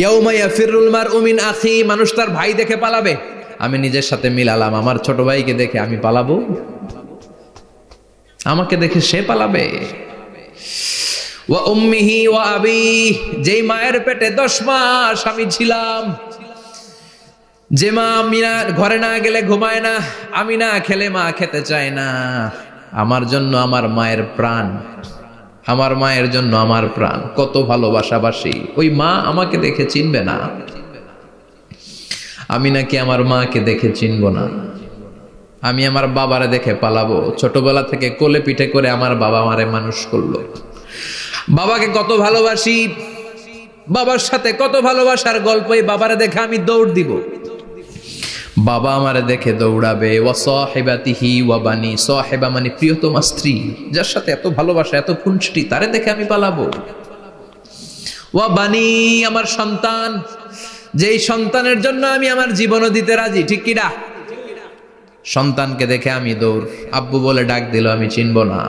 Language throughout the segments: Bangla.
ইয়াউমা ইয়াফিরুল মারউ মিন আখি, মানুষ তার ভাই দেখে পালাবে। আমি নিজের সাথে মিলালাম, আমার ছোট ভাইকে দেখে আমি পালাবো? আমাকে দেখে সে পালাবে? ওয়া উম্মিহি ওয়া আবি, যেই মায়ের পেটে 10 মাস আমি ছিলাম, যে মা আমি না ঘরে না গেলে ঘুমায় না, আমি না খেলে মা খেতে চায় না, আমার জন্য আমার মায়ের প্রাণ, আমার মায়ের জন্য আমার প্রাণ, কত ভালোবাসাবাসী। ওই মা আমাকে দেখে চিনবে না, আমি নাকি আমার মাকে দেখে চিনব না। আমি আমার বাবারে দেখে পালাবো। ছোটবেলা থেকে কোলে পিঠে করে আমার বাবা আমারে মানুষ করলো, বাবাকে কত ভালোবাসি, বাবার সাথে কত ভালোবাসার গল্প, এই বাবারে দেখে আমি দৌড় দিব, বাবা আমারে দেখে দৌড়াবে। ওয়া সাহিবাতিহি ওয়া বানি, সাহিবা মানে প্রিয়তমা স্ত্রী, যার সাথে এত ভালোবাসা এত খুনসুটি, তারে দেখে আমি পালাবো। ওয়া বানি, আমার সন্তান, যেই সন্তানের জন্য আমি আমার জীবনও দিতে রাজি, ঠিক কি না? সন্তানকে দেখে আমি দৌড়, আব্বু বলে ডাক দিল আমি চিনব না,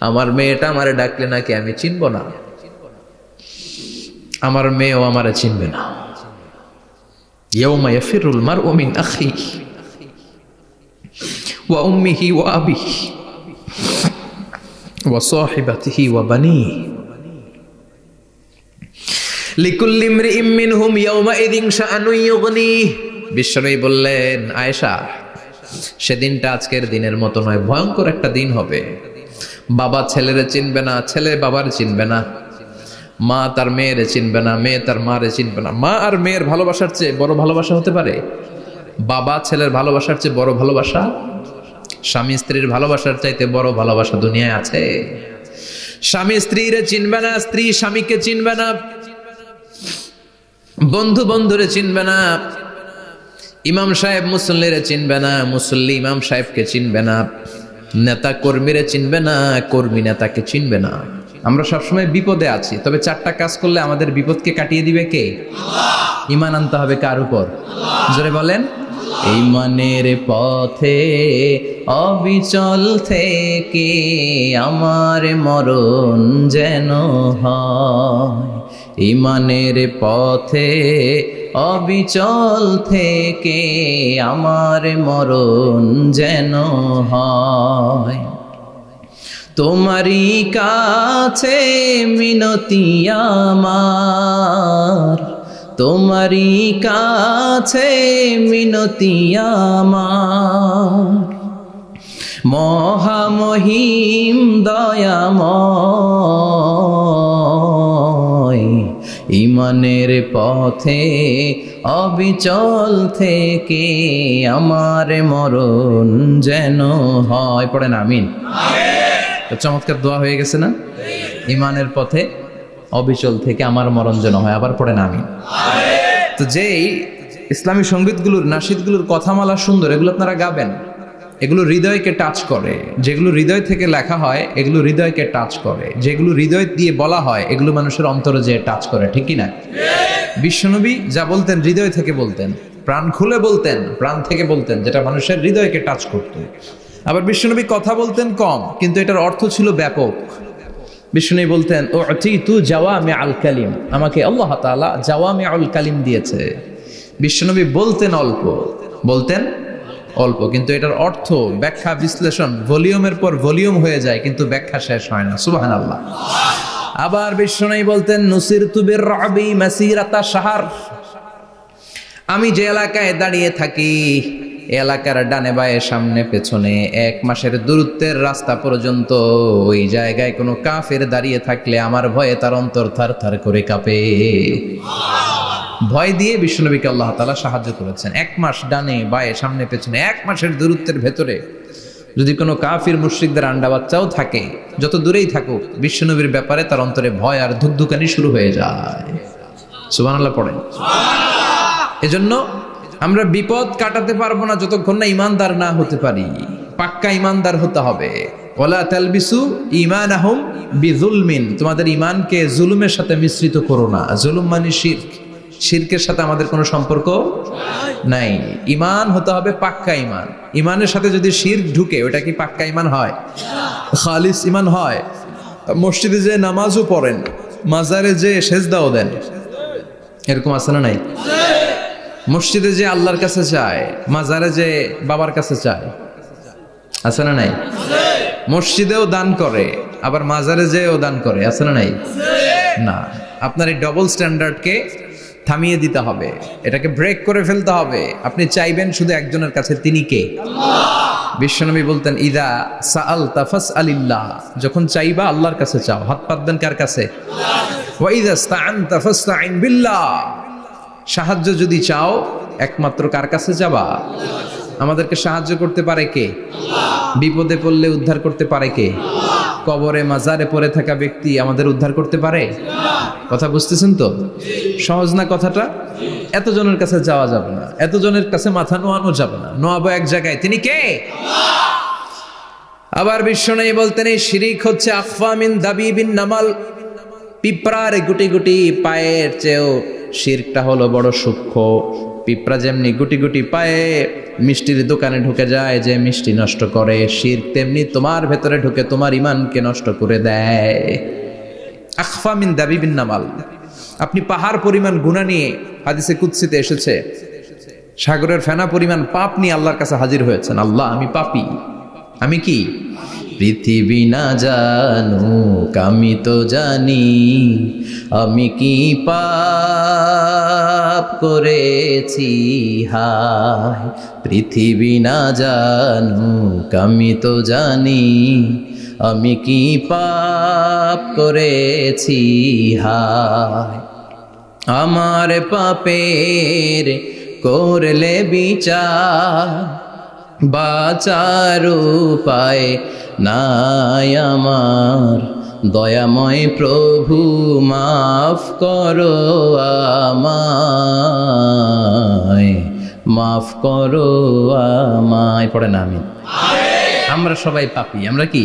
আমার মেয়েটা আমারে ডাকলে নাকি আমি চিনব না, আমার মেয়েও আমারে চিনবে না। ইয়াউমা ইয়াফিরুল মারউ মিন আখিহি ওয়া উম্মিহি ওয়া আবিহি ওয়া সাহিবাতিহি ওয়া বানিহি লিকুল্লি ইমরিইম মিনহুম ইয়াউমাইযিন শাআনুন ইউগনিহি। বিশ্বনবী বললেন, আয়েশা, সেদিনটা আজকের দিনের মতো নয়, ভয়ঙ্কর একটা দিন হবে। বাবা ছেলেরে চিনবে না, ছেলে বাবার চিনবে না, মা তার মেয়েরে চিনবে না, মেয়ে তার মারে চিনবে না। মা আর মেয়ের ভালোবাসার চেয়ে বড় ভালোবাসা হতে পারে? বাবা ছেলের ভালোবাসার চেয়ে বড় ভালোবাসা? স্বামী স্ত্রীর ভালোবাসার চাইতে বড় ভালোবাসা দুনিয়ায় আছে? স্বামী স্ত্রীরে চিনবে না, স্ত্রী স্বামীকে চিনবে না, বন্ধু বন্ধুরে চিনবে না, ইমাম সাহেব মুসল্লিরে চিনবে না, মুসল্লি ইমাম সাহেবকে চিনবে না, নেতা কর্মীরে চিনবে না, কর্মী নেতাকে চিনবে না। আমরা সবসময় বিপদে আছি, তবে 4টা কাজ করলে আমাদের বিপদকে কাটিয়ে দিবে কে? আল্লাহ। ঈমান আনতে হবে কার উপর? জোরে বলেন। ঈমানের পথে অবিচল থেকে আমার মরণ যেন হয়, ঈমানের পথে অবিচল থেকে আমার মরণ যেন হয়। তোমারই কাছে মিনতি আমার, তোমারই কাছে মিনতি আমার, মহামহিম দয়াময়, ঈমানের পথে অবিচল থেকে আমার মরণ যেন হয়। পড়েন আমিন। চমৎকার দোয়া হয়ে গেছে না? ঈমানের পথে অবিচল থেকে আমার মরণ যেন হয়। আবার পড়েন আমিন। তো যেই ইসলামী সঙ্গীতগুলোর নাশিদগুলোর কথামালা সুন্দর, এগুলো আপনারা গাবেন, এগুলো হৃদয়কে টাচ করে। যেগুলো হৃদয় থেকে লেখা হয় এগুলো হৃদয়কে টাচ করে, যেগুলো হৃদয় দিয়ে বলা হয় এগুলো মানুষের অন্তরে যে টাচ করে, ঠিক কি না? বিশ্বনবী যা বলতেন হৃদয় থেকে বলতেন, প্রাণ খুলে বলতেন, প্রাণ থেকে বলতেন, যেটা মানুষের হৃদয়কে টাচ করত। আবার বিশ্বনবী কথা বলতেন কম, কিন্তু এটার অর্থ ছিল ব্যাপক। বিশ্বনবী বলতেন, ও তু জাওয়ামি আল কালিম, আমাকে আল্লাহ তাআলা জাওয়ামি আল কালিম দিয়েছে। বিশ্বনবী বলতেন অল্প, বলতেন অল্প, কিন্তু এটার অর্থ ব্যাখ্যা বিশ্লেষণ ভলিউমের পর ভলিউম হয়ে যায়, কিন্তু ব্যাখ্যা শেষ হয় না। সুবহানাল্লাহ। আবার বিশ্বনবী বলতেন, নুসিরতু বির-রা'বি মাসিরাতা শাহর, আমি যে এলাকায় দাঁড়িয়ে থাকি এলাকার ডানে বায়ে সামনে পেছনে 1 মাসের দূরত্বের রাস্তা পর্যন্ত ওই জায়গায় কোনো কাফের দাঁড়িয়ে থাকলে আমার ভয়ে তার অন্তর থার থার করে কাঁপে। ভয় দিয়ে বিশ্বনবীকে আল্লাহ তাআলা সাহায্য করেছেন। 1 মাস ডানে বায়ে সামনে পেছনে 1 মাসের দূরত্বের ভেতরে যদি কোনো কাফির মুশরিকদের আন্ডা বাচ্চাও থাকে, যত দূরেই থাকুক, বিশ্বনবীর ব্যাপারে তার অন্তরে ভয় আর ধুকধুকানি শুরু হয়ে যায়। সুবহানাল্লাহ পড়েন। এজন্য আমরা বিপদ কাটাতে পারবো না যতক্ষণ না ঈমানদার না হতে পারি। পাক্কা ঈমানদার হতে হবে। ওয়ালা তালবিসু ঈমানাহুম বিযুলমিন, তোমাদের ঈমানকে জুলুমের সাথে মিশ্রিত করো না। জুলুম মানে শিরক, শিরকের সাথে আমাদের কোনো সম্পর্ক নাই। ঈমান হতে হবে পাক্কা ঈমান। ঈমানের সাথে যদি শিরক ঢুকে ওটা কি পাক্কা ঈমান হয়? খালিস ঈমান হয়? মসজিদে যে নামাজও পড়েন, মাজারে যে সেজদাও দেন, এরকম আছে না নাই? মসজিদে যে আল্লাহর কাছে চায়, মাজারে যে বাবার কাছে চায়, আছে না নাই? মসজিদেও দান করে, আবার মাজারে যেও দান করে, আছে না নাই? না, আপনার এই ডবল স্ট্যান্ডার্ডকে থামিয়ে দিতে হবে, এটাকে ব্রেক করে ফেলতে হবে। আপনি চাইবেন শুধু একজনের কাছে, তিনি কে? বিশ্বনবী বলতেন, ইদা সাআলতা ফাসআলিল্লাহ, যখন চাইবা আল্লাহর কাছে চাও। হাত পাতবেন কার কাছে? ওয়া ইদা ইসতাআনতা ফাসতাইন বিল্লাহ, সাহায্য যদি চাও একমাত্র কার কাছে যাবা? আমাদেরকে সাহায্য করতে পারে কে? বিপদে পড়লে উদ্ধার করতে পারে কে? কবরে মাজারে পড়ে থাকা ব্যক্তি আমাদের উদ্ধার করতে পারে? কথা বুঝতেছেন তো? সহজ না কথাটা? এতজনের কাছে যাওয়া যাবে না, এতজনের কাছে মাথা নোয়ানো যাবে না, নোয়াবো এক জায়গায়, তিনি কে? আবার বিশ্বনবী বলতেন, এই শিরিক হচ্ছে আখফা মিন দাবিবিন নামাল, পিঁপড়ার গুটি গুটি পায়ের চেয়েও শিরকটা হলো বড় সূক্ষ্ম। পিঁপড়া যেমনি গুটি গুটি পায়ে মিষ্টির দোকানে ঢুকে যায়, যে মিষ্টি নষ্ট করে, শিরক তেমনি তোমার ভেতরে ঢুকে তোমার ইমানকে নষ্ট করে দেয়। আখফা মিন দাবিবিন নামাল। আপনি পাহাড় পরিমাণ গুনাহ নিয়ে, হাদিসে কুদসিতে এসেছে, সাগরের ফেনা পরিমাণ পাপ নিয়ে আল্লাহর কাছে হাজির হয়েছেন। আল্লাহ, আমি পাপী, আমি কি? পৃথিবী না জানুক আমি তো জানি, আমি কি পাপ করেছি হায়। পৃথিবী না জানুক আমি তো জানি, আমি কি পাপ করেছি হায়। আমার পাপের করলে বিচার, বাঁচার উপায় নাই আমার। দয়াময় প্রভু মাফ করো আমায়, মাফ করো আমায়। পড়ে না আমি? আমরা সবাই পাপী। আমরা কি?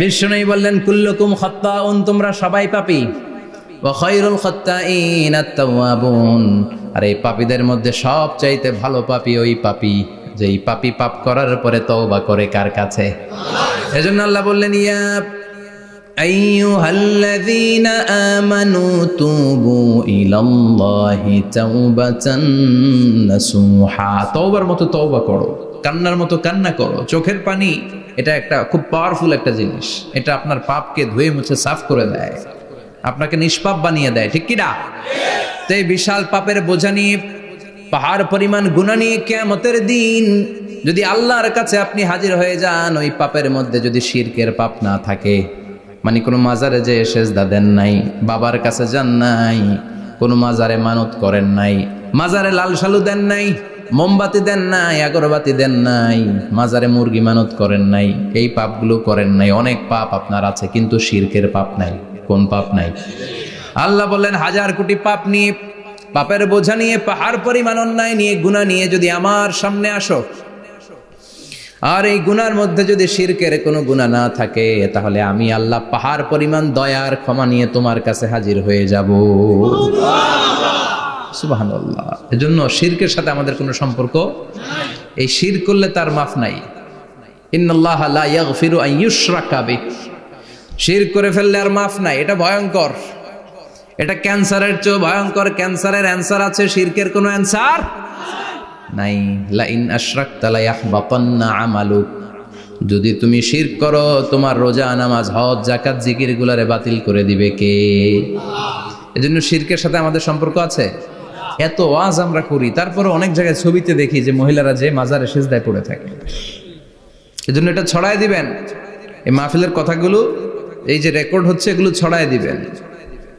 বিশ্বনবী বললেন, কুল্লুকুম খাত্তাউন, তোমরা সবাই পাপী। ওয়া খায়রুল খাত্তাইন আত-তাওয়াবুন, আর এই পাপীদের মধ্যে সবচাইতে ভালো পাপী ওই পাপী যেই পাপী পাপ করার পরে তওবা করে কার কাছে? এজন্য আল্লাহ বললেন, ইয়া আইয়ুহাল্লাযীনা আমানু তুবু ইলাল্লাহি তাওবাতান নাসুহা, তওবার মতো তওবা করো, কান্নার মতো কান্না করো। চোখের পানি এটা একটা খুব পাওয়ারফুল একটা জিনিস, এটা আপনার পাপকে ধুয়ে মুছে সাফ করে দেয়, আপনাকে নিষ্পাপ বানিয়ে দেয়, ঠিক কি না? তো এই বিশাল পাপের বোঝা নিয়ে, পাহাড় পরিমাণ গুনাহ নিয়ে কিয়ামতের দিন যদি আল্লাহর কাছে আপনি হাজির হয়ে যান, ওই পাপের মধ্যে যদি শিরকের পাপ না থাকে, মানে কোনো মাজারে যে সেজদা দেন নাই, বাবার কাছে যান নাই, কোনো মাজারে মানত করেন নাই, মাজারে লাল শালু দেন নাই, মোমবাতি দেন নাই, আগরবাতি দেন নাই, মাজারে মুরগি মানত করেন নাই, এই পাপগুলো করেন নাই, অনেক পাপ আপনার আছে, কিন্তু শিরকের পাপ নাই। কোন পাপ নাই? আল্লাহ বললেন, হাজার কোটি পাপ নিয়ে, পাপের বোঝা নিয়ে, পাহাড় পরিমাণ অন্যায় নিয়ে, গুনাহ নিয়ে যদি আমার সামনে আসো, আর এই গুনার মধ্যে যদি শিরকের কোনো গুনাহ না থাকে, তাহলে আমি আল্লাহ পাহাড় পরিমাণ দয়ার ক্ষমা নিয়ে তোমার কাছে হাজির হয়ে যাব। সুবহানাল্লাহ। এজন্য শিরকের সাথে আমাদের কোনো সম্পর্ক এই শিরক করলে তার মাফ নাই। ইন্নাল্লাহা লা ইয়াগফিরু আন ইউশরাকা বিহি, শিরক করে ফেললে আর মাফ নাই। এটা ভয়ঙ্কর, এটা ক্যান্সারের চেয়ে ভয়ঙ্কর। ক্যান্সারের অ্যান্সার আছে, শিরকের কোনো অ্যান্সার নাই। লা ইন আশরাকতা লা ইয়াহবাতান্না আমালুক, যদি তুমি শিরক করো, তোমার রোজা, নামাজ, হজ, যাকাত, জিকির গুলারে বাতিল করে দিবে কে? এজন্য শিরকের সাথে আমাদের সম্পর্ক আছে। এত ওয়াজ আমরা করি, তারপরে অনেক জায়গায় ছবিতে দেখি যে মহিলারা যে মাজারে সিজদায় পড়ে থাকে। এজন্য এটা ছড়ায় দিবেন, এই মাহফিলের কথাগুলো এই যে রেকর্ড হচ্ছে, এগুলো ছড়ায় দিবেন।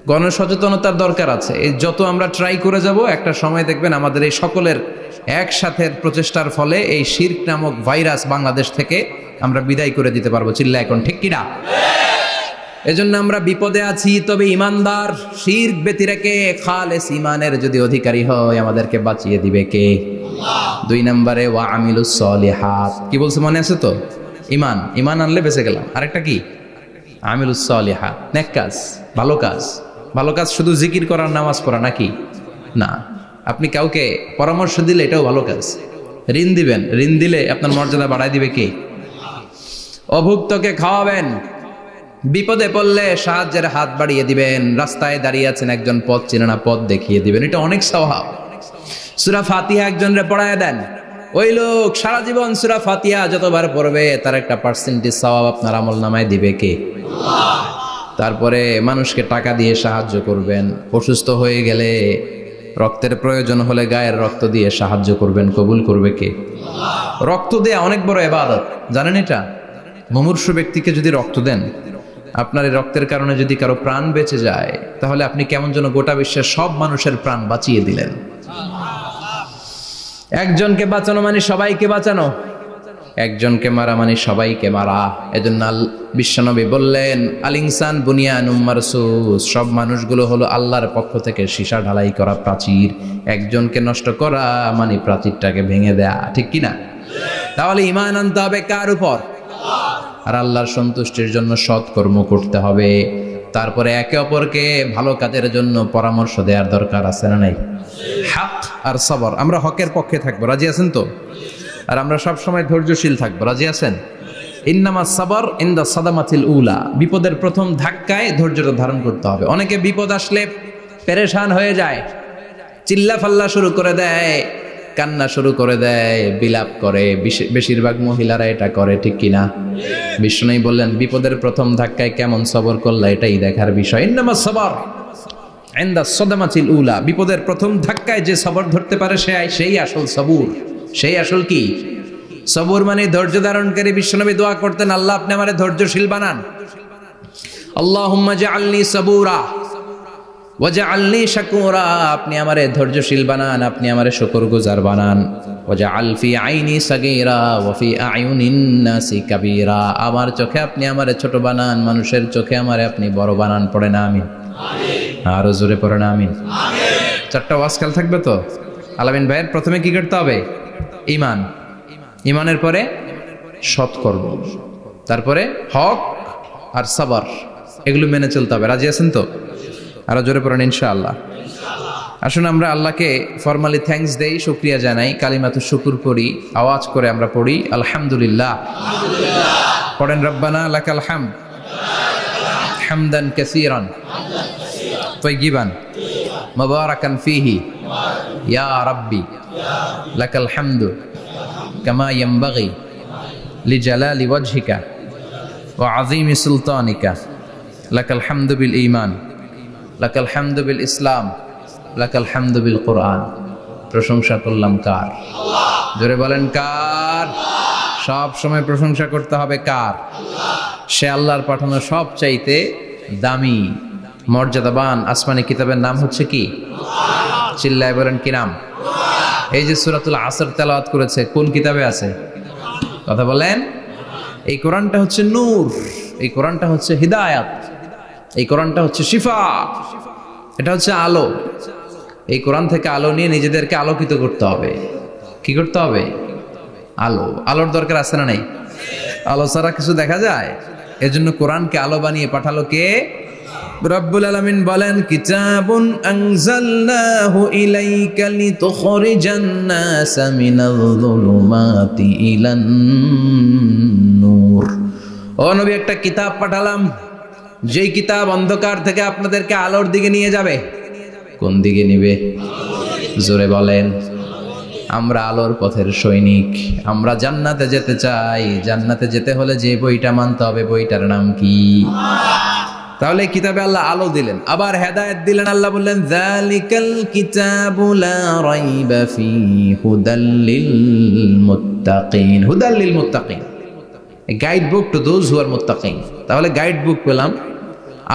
গণসচেতনতার দরকার আছে। এই যত আমরা ট্রাই করে যাব, একটা সময় দেখবেন আমাদের এই সকলের একসাথে প্রচেষ্টার ফলে এই শিরক নামক ভাইরাস বাংলাদেশ থেকে আমরা বিদায় করে দিতে পারবো। চিল্লা এখন, ঠিক কিনা? এজন্য আমরা বিপদে আছি, তবে ইমানদার, শিরক ব্যতি রেখে খালেস ইমানের যদি অধিকারী হয়, আমাদেরকে বাঁচিয়ে দিবে কে? দুই নম্বরে ওয়া আমিলুস সলিহাত, কি বলছে মনে আছে তো? ইমান, ইমান আনলে বেঁচে গেলাম। আরেকটা কি? আমিলুস সলিহাত, নেক কাজ, ভালো কাজ। ভালো কাজ শুধু জিকির করার, নামাজ পড়া নাকি? না। আপনি কাউকে পরামর্শ দিলে এটাও ভালো কাজ। ঋণ দিবেন, ঋণ দিলে আপনার মর্যাদা বাড়ায় দিবে কে? অভুক্তকে খাওয়াবেন, বিপদে পড়লে সাহায্যের হাত বাড়িয়ে দিবেন। রাস্তায় দাঁড়িয়ে আছেন, একজন পথ চেনে না, পথ দেখিয়ে দিবেন। এটা অনেক সওয়াব। সূরা ফাতিহা একজনরে পড়ায় দেন, ওই লোক সারা জীবন সূরা ফাতিহা যতবার পড়বে তার একটা পার্সেন্টেজ সওয়াব আপনার আমলনামায় দিবে কে? আল্লাহ। তারপরে মানুষকে টাকা দিয়ে সাহায্য করবেন, অসুস্থ হয়ে গেলে রক্তের প্রয়োজন হলে গায়ের রক্ত দিয়ে সাহায্য করবেন, কবুল করবে কে? আল্লাহ। রক্ত দেয়া অনেক বড় ইবাদত, জানেন এটা? মুমূর্ষু ব্যক্তিকে যদি রক্ত দেন, আপনার এই রক্তের কারণে যদি কারো প্রাণ বেঁচে যায়, তাহলে আপনি কেমন যেন গোটা বিশ্বের সব মানুষের প্রাণ বাঁচিয়ে দিলেন। একজনকে বাঁচানো মানে সবাইকে বাঁচানো, একজনকে মারা মানে সবাইকে মারা। এজন্য বিশ্বনবী বললেন, আল ইনসান বুনিয়ানুম মারসুস, সব মানুষগুলো হলো আল্লাহর পক্ষ থেকে সীসা ঢালাই করা প্রাচীর। একজনকে নষ্ট করা মানে প্রাচীরটাকে ভেঙে দেয়া, ঠিক কিনা? তাহলে ঈমান আনতে হবে কার উপর? আর আল্লাহর সন্তুষ্টির জন্য সৎ কর্ম করতে হবে। তারপরে একে অপরকে ভালো কাজের জন্য পরামর্শ দেওয়ার দরকার আছে না নাই? হক আর সবর, আমরা হকের পক্ষে থাকবো, রাজি আছেন তো? আর আমরা সব সময় ধৈর্যশীল থাকবো, রাজি আছেন? ইন্নামাস সাবর ইনদা সাদামাতিল উলা, বিপদের প্রথম ধাক্কায় ধৈর্যটা ধারণ করতে হবে। অনেকে বিপদ আসলে পেরেশান হয়ে যায়, চিল্লা ফাল্লা শুরু করে দেয়, কান্না শুরু করে দেয়, বিলাপ করে। বেশিরভাগ মহিলারা এটা করে, ঠিক কিনা? বিষ্ণু বললেন, বিপদের প্রথম ধাক্কায় কেমন সবর করলা এটাই দেখার বিষয়। ইন্নামাস সাবর ইনদা সাদামাতিল উলা, বিপদের প্রথম ধাক্কায় যে সবর ধরতে পারে সেই আসল সবুর, সেই আসল কি সবুর মানে ধৈর্য ধারণকারী। বিশ্বনবী দোয়া করতেন, আল্লাহ আপনি আমারে ধৈর্যশীল বানান। আল্লাহুম্মা জাআলনি সাবুরা ওয়াজআলনি শাকুরা, আপনি আমারে ধৈর্যশীল বানান, আপনি আমারে শুকরগুজার বানান। ওয়াজআল ফি আইনি সাগীরা ওয়া ফি আয়ুনিন নাসি কাবীরা, আমার চোখে আপনি আমারে ছোট বানান, মানুষের চোখে আমারে আপনি বড় বানান। পড়েন আমিন। আমিন। আরো জোরে পড়েন আমিন। আমিন। চারটা ওয়াজকাল থাকবে তো? আলামিন ভাইয়ের প্রথমে কি করতে হবে? ঈমান। ঈমানের পরে সৎকর্ম, তারপরে হক আর সাবর, এগুলো মেনে চলতে হবে। রাজি আছেন তো? আরো জোরে পড়েন ইনশাআল্লাহ। আসুন আমরা আল্লাহকে ফরমালি থ্যাঙ্কস দেই, শুকরিয়া জানাই, কালিমাতুশ শুকুর পড়ি, আওয়াজ করে আমরা পড়ি আলহামদুলিল্লাহ। পড়েন রব্বানা লাকাল হামদ হামদান কাসীরান তাইয়িবান মুবারাকান ফীহি ইয়া রাব্বি লাকাল হামদু কামা ইয়ানবাগি লিজালালি ওয়াজহিকা ওয়া আযীমি সুলতানিকা লাকাল হামদু বিল ঈমান লাকাল হামদু বিল ইসলাম লাকাল হামদু বিল কুরআন। প্রশংসা করলাম কার? আল্লাহ। জোরে বলেন কার? সব সময় প্রশংসা করতে হবে কার? আল্লাহ। সে আল্লাহর পাঠানো সব চাইতে দামি মর্যাদাবান আসমানি কিতাবের নাম হচ্ছে কি? কুরআন। চিল্লায় বলেন কি নাম? কুরআন। এই যে সূরাতুল আসর তেলাওয়াত করেছে, কোন কিতাবে আছে? কথা বলেন। এই কোরআনটা হচ্ছে নূর, এই কোরআনটা হচ্ছে হিদায়াত, এই কোরআনটা হচ্ছে শিফা, এটা হচ্ছে আলো। এই কোরআন থেকে আলো নিয়ে নিজেদেরকে আলোকিত করতে হবে। কি করতে হবে? আলো। আলোর দরকার আছে না নাই? আলো ছাড়া কিছু দেখা যায়? এজন্য কোরআনকে আলো বানিয়ে পাঠালো কে? রব্বুল আলামিন বলেন, কিতাবুন আনজালনাহু ইলাইকা লিতুখরিজান নাসা মিনাল যুলুমাতি ইলান নূর। ও নবী, একটা কিতাব পাঠালাম, যেই কিতাব অন্ধকার থেকে আপনাদেরকে আলোর দিকে নিয়ে যাবে। কোন দিকে নিবে? জোরে বলেন। আমরা আলোর পথের সৈনিক, আমরা জান্নাতে যেতে চাই। জান্নাতে যেতে হলে যে বইটা মানতে হবে, বইটার নাম কি? তাহলে কিতাবে আল্লাহ আলো দিলেন, আবার হেদায়েত দিলেন। আল্লাহ বললেন, যালিকাল কিতাবু লা রাইবা ফীহি হুদাল লিল মুত্তাকিন। হুদাল লিল মুত্তাকিন, guide book to those who are মুত্তাকিন। তাহলে গাইড বুক পেলাম,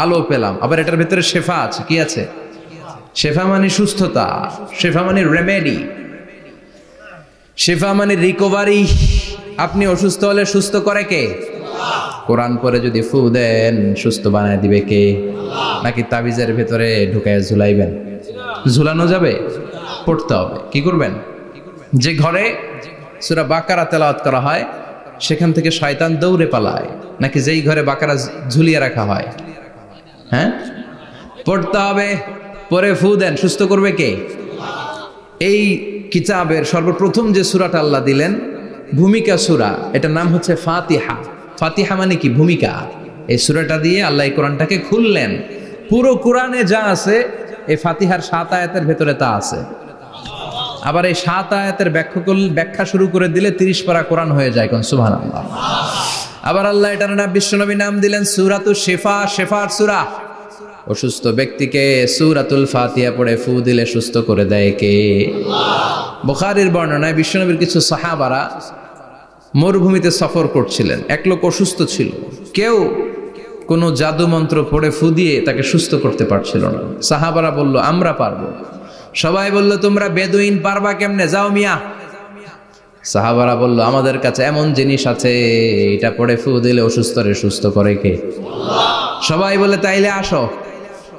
আলো পেলাম, আবার এটার ভিতরে শেফা আছে। কি আছে? শেফা মানে সুস্থতা, শেফা মানে রেমেডি, শেফা মানে রিকভারি। আপনি অসুস্থ হলে সুস্থ করে কে? কোরআন পরে যদি ফু দেন, সুস্থ বানায় দিবে কে? নাকি তাবিজের ভেতরে ঢুকায় ঝুলাইবেন? ঝুলানো যাবে? পড়তে হবে। কি করবেন? যে ঘরে সূরা বাকারা তেলাওয়াত করা হয় সেখান থেকে শয়তান দৌড়ে পালায়, নাকি যেই ঘরে বাকারা ঝুলিয়ে রাখা হয়? হ্যাঁ, পড়তে হবে। পরে ফু দেন, সুস্থ করবে কে? এই কিতাবের সর্বপ্রথম যে সূরাটা আল্লাহ দিলেন, ভূমিকা সূরা, এটার নাম হচ্ছে ফাতিহা। ফাতিহা মানে কি? ভূমিকা। এই সূরাটা দিয়ে আল্লাহ এই কোরআনটাকে খুললেন। পুরো কোরআনে যা আছে এই ফাতিহার 7 আয়াতের ভেতরে তা আছে। আবার এই 7 আয়াতের ব্যাখ্যা শুরু করে দিলে 30 পারা কোরআন হয়ে যায়। কোন সুবহানাল্লাহ। আবার আল্লাহ এটার নাম বিশ্বনবী নাম দিলেন সূরাতুশ শিফা, শেফার সূরা। অসুস্থ ব্যক্তিকে সূরাতুল ফাতিহা পড়ে ফু দিলে সুস্থ করে দেয় কে? বুখারীর বর্ণনায় বিশ্বনবীর কিছু সাহাবারা মরুভূমিতে সফর করছিলেন। এক লোক অসুস্থ ছিল, কেউ কোনো জাদু মন্ত্র পড়ে ফু দিয়ে তাকে সুস্থ করতে পারছিল না। সাহাবারা বলল আমরা পারবো। সবাই বলল তোমরা বেদুইন, পারবা কেমনে? যাও মিয়া। সাহাবারা বলল আমাদের কাছে এমন জিনিস আছে, এটা পড়ে ফু দিলে অসুস্থরে সুস্থ করে কে? সবাই বলে তাইলে আসো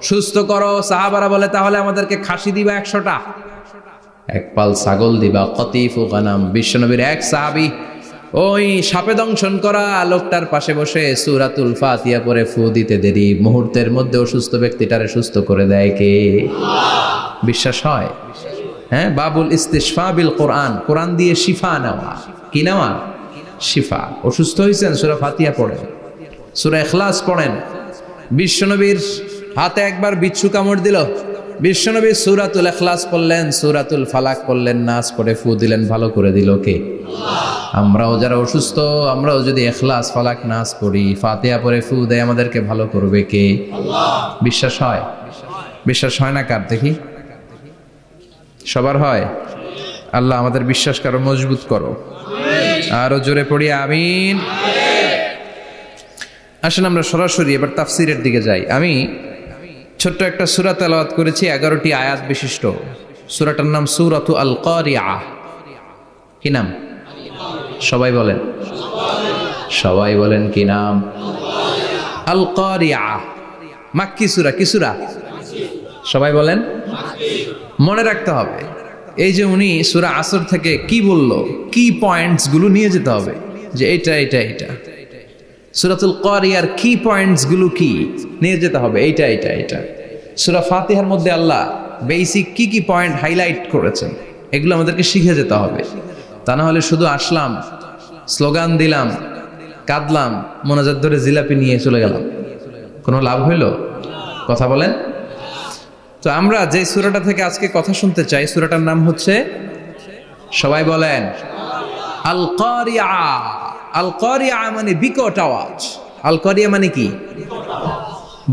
সুস্থ করো। সাহাবারা বলে তাহলে আমাদেরকে খাসি দিবা 100টা, এক পাল ছাগল দিবা। কতিফু গানাম। বিশ্বনবীর এক সাহাবী ওই সাপে দংশন করা লোকটার পাশে বসে সূরাতুল ফাতিহা পড়ে ফু দিতে দেরি মুহূর্তের মধ্যে অসুস্থ ব্যক্তিটারে সুস্থ করে দেয় কে? বিশ্বাস হয়? হ্যাঁ, বাবুল ইস্তিশফা বিল কোরআন, কোরআন দিয়ে শিফা নেওয়া। কি নেওয়া? শিফা। অসুস্থ হয়েছেন, সূরা ফাতিহা পড়েন, সূরা ইখলাস পড়েন। বিশ্বনবীর হাতে একবার বিচ্ছু কামড় দিল, বিশ্বনবী সূরাতুল ইখলাস পড়লেন, সূরাতুল ফালাক পড়লেন, নাস পড়ে ফু দিলেন, ভালো করে দিল কে? আমরাও যারা অসুস্থ, আমরাও যদি ইখলাস ফালাক নাস পড়ি, ফাতিহা পড়ে ফু দেয়, আমাদেরকে ভালো করবে কে? বিশ্বাস হয়? বিশ্বাস হয় না কার? দেখি সবার হয়? আল্লাহ আমাদের বিশ্বাস করো, মজবুত করো। আরো জোরে পড়ি আমিন। আসেন আমরা সরাসরি এবার তাফসিরের দিকে যাই। আমি ছোট্ট একটা সূরা তেলাওয়াত করেছি, 11টি আয়াত বিশিষ্ট। সূরাটার নাম সূরাতু আল কারিয়া। কি নাম? সবাই বলেন, সবাই বলেন কি নাম? আল কারিয়া। মাক্কি সূরা। কি সূরা? সবাই বলেন। মনে রাখতে হবে এই যে উনি সূরা আসর থেকে কি বলল, কি পয়েন্টস গুলো নিয়ে যেতে হবে, যে এটা এটা এটা। সূরাতুল কারিয়ার কি পয়েন্টস গুলো কি নিয়ে যেতে হবে, এইটা এটা এটা। সূরা ফাতিহার মধ্যে আল্লাহ বেসিক কি কি পয়েন্ট হাইলাইট করেছেন, এগুলো আমাদেরকে শিখে যেতে হবে। তা না হলে শুধু আসলাম, স্লোগান দিলাম, কাঁদলাম, মোনাজাত ধরে জিলাপি নিয়ে চলে গেলাম, কোনো লাভ হইল? কথা বলেন। তো আমরা যে সূরাটা থেকে আজকে কথা শুনতে চাই, সূরাটার নাম হচ্ছে, সবাই বলেন, আল কারিয়া। আল কারিয়া মানে বিকট আওয়াজ। আল কারিয়া মানে কি?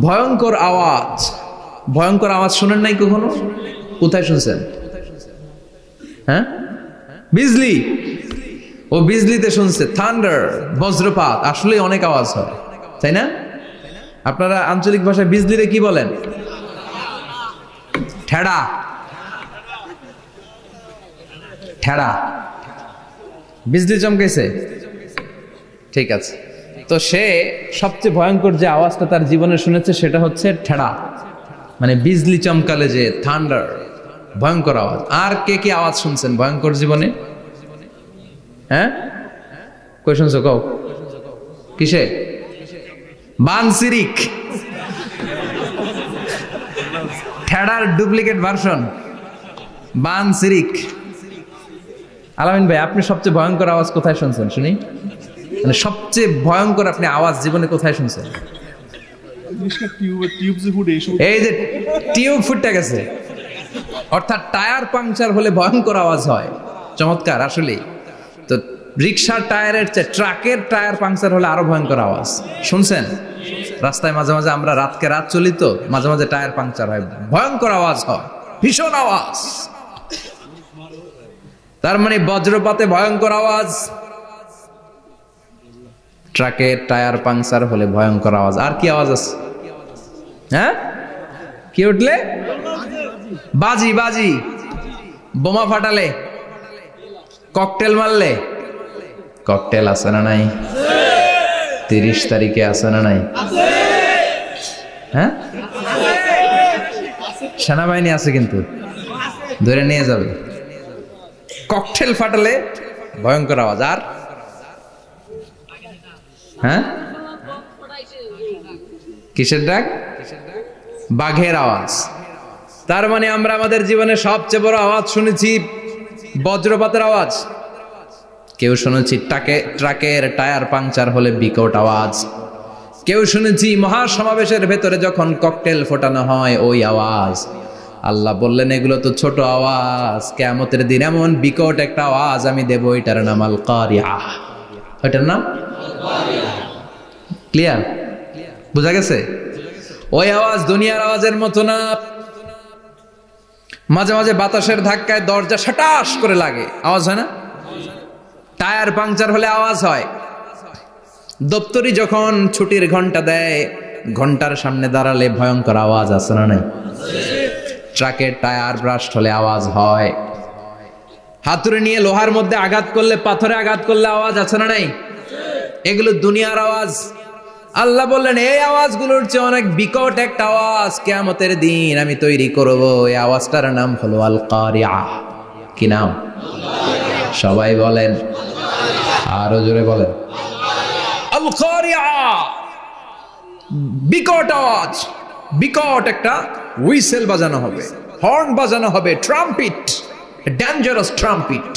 ভয়ঙ্কর আওয়াজ। ভয়ঙ্কর আওয়াজ শুনেন নাই কখনো? কোথায় শুনছেন? হ্যাঁ, বিজলি। ও বিজলিতে শুনছে, থান্ডার, বজ্রপাত। আসলে অনেক আওয়াজ হয়, তাই না? আপনারা আঞ্চলিক ভাষায় বিজলিতে কি বলেন? ঠেড়া। ঠেড়া। বিজলি চমকেছে, ঠিক আছে। তো সে সবচেয়ে ভয়ঙ্কর যে আওয়াজটা তার জীবনে শুনেছে সেটা হচ্ছে ঠেড়া, মানে বিজলি চমকালে যে থান্ডার, ভয়ঙ্কর আওয়াজ। আর কে কি আওয়াজ শুনছেন ভয়ঙ্কর জীবনে? হ্যাঁ, কই শুনছো? কও কিসে? বানসিরিক, ঠেড়ার ডুপ্লিকেট ভার্সন বানসিরিক। আলামিন ভাই, আপনি সবচেয়ে ভয়ঙ্কর আওয়াজ কোথায় শুনছেন শুনি? মানে সবচেয়ে ভয়ঙ্কর আপনি আওয়াজ জীবনে কোথায় শুনছেন? এই যে টিউব ফুটে গেছে, অর্থাৎ টায়ার পাংচার হলে ভয়ঙ্কর আওয়াজ হয়। চমৎকার আসলে। তো রিক্সার টায়ারের চেয়ে ট্রাকের টায়ার পাংচার হলে আরো ভয়ঙ্কর আওয়াজ শুনছেন? রাস্তায় মাঝে মাঝে আমরা রাতকে রাত চলি, তো মাঝে মাঝে টায়ার পাংচার হয়, ভয়ঙ্কর আওয়াজ হয়, ভীষণ আওয়াজ। তার মানে বজ্রপাতে ভয়ঙ্কর আওয়াজ, ট্রাকের টায়ার পাংচার হলে ভয়ঙ্কর আওয়াজ। আর কি আওয়াজ আছে? হ্যাঁ, কি উঠলে? বাজি। বাজি। বোমা ফাটালে, ককটেল মারলে। ককটেল আছে না নাই? 30 তারিখে আছে না নাই? হ্যাঁ, সেনাবাহিনী আছে কিন্তু ধরে নিয়ে যাবে। ককটেল ফাটালে ভয়ঙ্কর আওয়াজ। আর হ্যাঁ, কিসের ডাক? বাঘের আওয়াজ। তার মানে আমরা আমাদের জীবনে সবচেয়ে বড় আওয়াজ শুনেছি বজ্রপাতের আওয়াজ। কেউ শুনেছি ট্রাকের টায়ার পাংচার হলে বিকট আওয়াজ। কেউ শুনেছি মহাসমাবেশের ভেতরে যখন ককটেল ফোটানো হয় ওই আওয়াজ। আল্লাহ বললেন এগুলো তো ছোট আওয়াজ, কিয়ামতের দিন এমন বিকট একটা আওয়াজ আমি দেব, এটার নাম আল কারিআহ। এটার নাম ক্লিয়ার? বুঝা গেছে? ওই আওয়াজ দুনিয়ার আওয়াজের মতো না। মাঝে মাঝে বাতাসের ধাক্কায় দরজা সাটাস করে লাগে, আওয়াজ হয় না? টায়ার পাংচার হলে আওয়াজ হয়। দপ্তরি যখন ছুটির ঘন্টা দেয়, ঘন্টার সামনে দাঁড়ালে ভয়ঙ্কর আওয়াজ আছে না নাই? ট্রাকের টায়ার ব্রাস্ট হলে আওয়াজ হয়। হাতুড়ি নিয়ে লোহার মধ্যে আঘাত করলে, পাথরে আঘাত করলে আওয়াজ আছে না নাই? এগুলো দুনিয়ার আওয়াজ। আল্লাহ বললেন এই আওয়াজগুলোর চেয়ে অনেক বিকট একটা আওয়াজ কিয়ামতের দিন আমি তৈরি করব। এই আওয়াজটার নাম হলো আল কারিআহ। কি নাম? সবাই বলেন, আরো জোরে বলেন, আল কারিআহ। বিকট আওয়াজ, বিকট একটা হুইসেল বাজানো হবে, হর্ন বাজানো হবে, ট্রাম্পিট, ডেঞ্জারাস ট্রাম্পিট।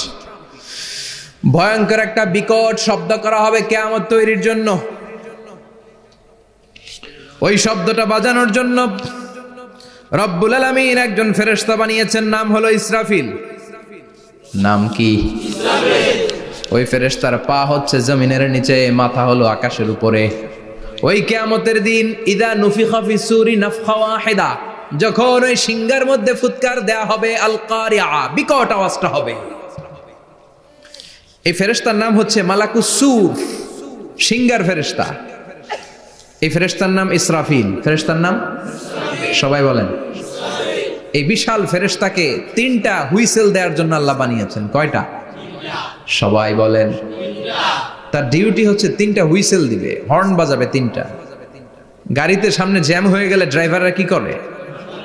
ভয়ঙ্কর একটা বিকট শব্দ করা হবে কিয়ামত তৈরির জন্য। ওই শব্দটা বাজানোর জন্য রব্বুল আলামিন একজন ফেরেশতা বানিয়েছেন, নাম হলো ইসরাফিল। নাম কি? ওই ফেরেশতার পা হচ্ছে জমিনের নিচে, মাথা হলো আকাশের উপরে। ওই কিয়ামতের দিন ইদা নুফিখা ফিস সূরি নাফখা ওয়াহিদা, যখন ওই সিংহার মধ্যে ফুৎকার দেয়া হবে আল কারিআহ, বিকট আওয়াজটা হবে। এই ফেরেশতার নাম হচ্ছে মালাকুস সূর, সিংহার ফেরেশতা। এই ফেরেশতার নাম ইসরাফিল। ফেরেশতার নাম সবাই বলেন। এই বিশাল ফেরেশতাকে তিনটা হুইসেল দেওয়ার জন্য আল্লাহ বানিয়েছেন। কয়টা? সবাই বলেন। তার ডিউটি হচ্ছে তিনটা হুইসেল দিবে, হর্ন বাজাবে তিনটা। গাড়িতে সামনে জ্যাম হয়ে গেলে ড্রাইভাররা কি করে?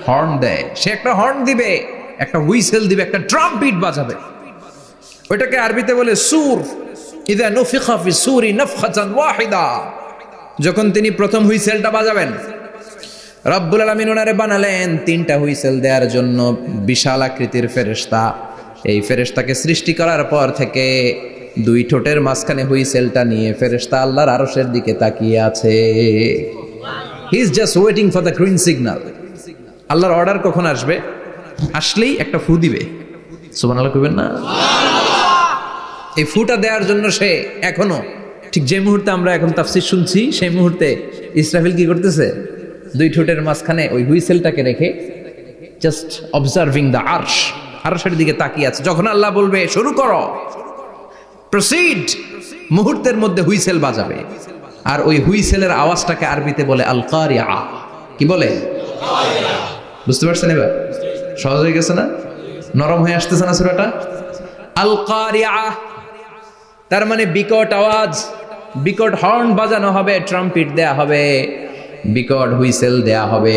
হর্ন দেয়। সে একটা হর্ন দিবে, একটা হুইসেল দিবে, একটা ড্রাম বিট বাজাবে। ওইটাকে আরবিতে বলে সুর। ইদা নুফিখা ফিস সূরি নাফখাতান ওয়াহিদা, যখন তিনি প্রথম হুইসেলটা বাজাবেন, রব্বুল আলামিন ওনারে বানালেন তিনটা হুইসেল দেওয়ার জন্য বিশাল আকৃতির ফেরেশতা। এই ফেরেশতাকে সৃষ্টি করার পর থেকে দুই ঠোঁটের মাঝখানে হুইসেলটা নিয়ে ফেরেশতা আল্লাহর আরশের দিকে তাকিয়ে আছে। He is just waiting for the green signal. আল্লাহর অর্ডার কখন আসবে, আসলেই একটা ফু দিবে। সুবহানাল্লাহ কইবেন না? এই ফুটা দেওয়ার জন্য সে এখনো, ঠিক যে মুহূর্তে আমরা এখন তাফসীর শুনছি সেই মুহূর্তে ইসরাফিল কি করতেছে? দুই ঠোঁটের মাঝখানে ওই হুইসেলটাকে রেখে জাস্ট অবজার্ভিং দ্য আরশ, আরশের দিকে তাকিয়ে আছে। যখন আল্লাহ বলবে শুরু করো, প্রসিড, মুহূর্তের মধ্যে হুইসেল বাজাবে। আর ওই হুইসেলের আওয়াজটাকে আরবিতে বলে আল কারিআহ। কি বলে? বুঝতে পারছেন এবার? সহজ হয়ে গেছে না? নরম হয়ে আসতেছে না সূরাটা? আল কারিআহ তার মানে বিকট আওয়াজ, বিকট হর্ন বাজানো হবে, ট্রাম্পিট দেয়া হবে, বিকট হুইসেল দেয়া হবে।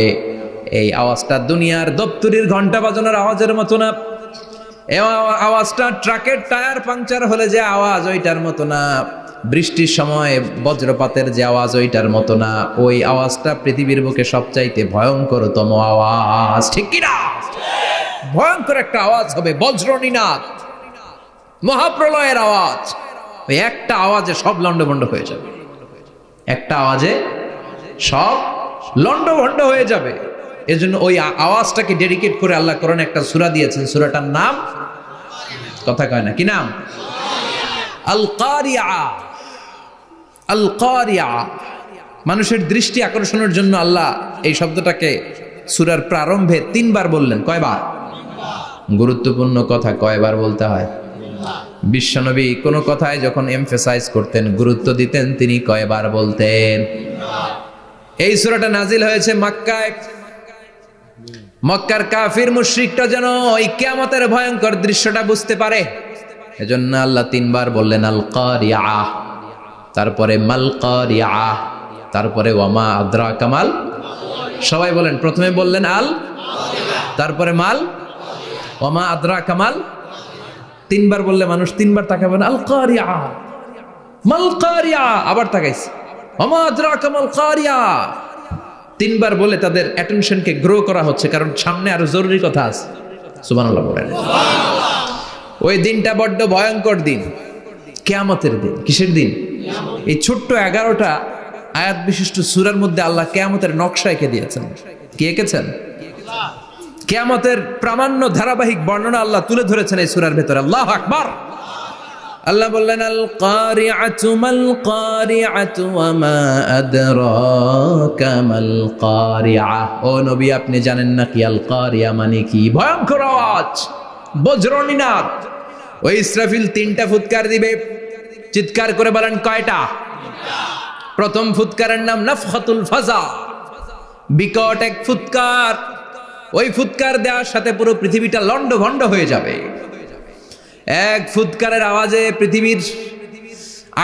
এই আওয়াজটা দুনিয়ার দপ্তরির ঘন্টা বাজানোর আওয়াজের মতো না। এই আওয়াজটা ট্রাকের টায়ার পাংচার হলে যে আওয়াজ ওইটার মতো না। বৃষ্টির সময় বজ্রপাতের যে আওয়াজ ওইটার মতো না। ওই আওয়াজটা পৃথিবীর বুকে সবচাইতে ভয়ঙ্করতম আওয়াজ। ঠিক কিনা? ভয়ঙ্কর একটা আওয়াজ হবে, বজ্রনিনাদ, মহাপ্রলয়ের আওয়াজ। ওই একটা আওয়াজে সব লন্ডভন্ড হয়ে যাবে। একটা আওয়াজে সব লন্ডভন্ড হয়ে যাবে। এজন্য ওই আওয়াজটাকে ডেডিকেট করে আল্লাহ কোরআনে একটা সূরা দিয়েছেন। সূরাটার নাম, কথা কয় না, কি নাম? আল কারিআহ। আল কারিআহ মানুষের দৃষ্টি আকর্ষণের জন্য আল্লাহ এই শব্দটাকে সূরার প্রারম্ভে 3 বার বললেন। কয়বার? গুরুত্বপূর্ণ কথা কয়বার বলতে হয়? বিশ্বনবী কোন কথায় যখন এমফেসাইজ করতেন, গুরুত্ব দিতেন, তিনি কয়বার বলতেন? এই সূরাটা নাজিল হয়েছে মক্কায়। মক্কার কাফির মুশরিকরা যেন ওই কিয়ামতের ভয়ঙ্কর দৃশ্যটা বুঝতে পারে, এজন্য আল্লাহ 3 বার বললেন আল কারিআহ, তারপরে মাল কারিআহ, তারপরে ওয়ামা আদরাকা মাল। সবাই বলেন, প্রথমে বললেন আল, তারপরে মাল, ওয়ামা আদরাকা মাল। 3 বার বললে মানুষ 3 বার তাকাবে না। আল কারিআহ, মাল কারিআহ, আবার তাকাইছে ওয়ামা আদরাকা মাল কারিআহ। 3 বার বলে তাদের অ্যাটেনশনকে গ্রো করা হচ্ছে, কারণ সামনে আরো জরুরি কথা আছে। সুবহানাল্লাহ বলেন। ওই দিনটা বড্ড ভয়ঙ্কর দিন, কিয়ামতের দিন। কিসের দিন? এই ছোট্ট 11টা আয়াত বিশিষ্ট সূরার মধ্যে আল্লাহ কিয়ামতের নকশা এঁকে দিয়েছেন। কি এঁকেছেন? কিয়ামতের প্রামাণ্য ধারাবাহিক বর্ণনা আল্লাহ তুলে ধরেছেন এই সূরার ভেতরে। আল্লাহু আকবার। আল্লাহ বললেন আল কারিআতু মাল কারিআতু ওয়া মা আদরাকা মাল কারিআ। ও নবী, আপনি জানেন না কি আল কারিআ মানে কি? ভয়ঙ্কর আওয়াজ, বজ্রনিনাদ। ওই ইসরাফিল 3টা ফুৎকার দিবে। চিৎকার করে বলেন কয়টা? প্রথম ফুৎকারের নাম নাফখাতুল ফাজা, বিকট এক ফুৎকার। ওই ফুৎকার দেওয়ার সাথে পুরো পৃথিবীটা লন্ডভন্ড হয়ে যাবে। এক ফুৎকারের আওয়াজে পৃথিবীর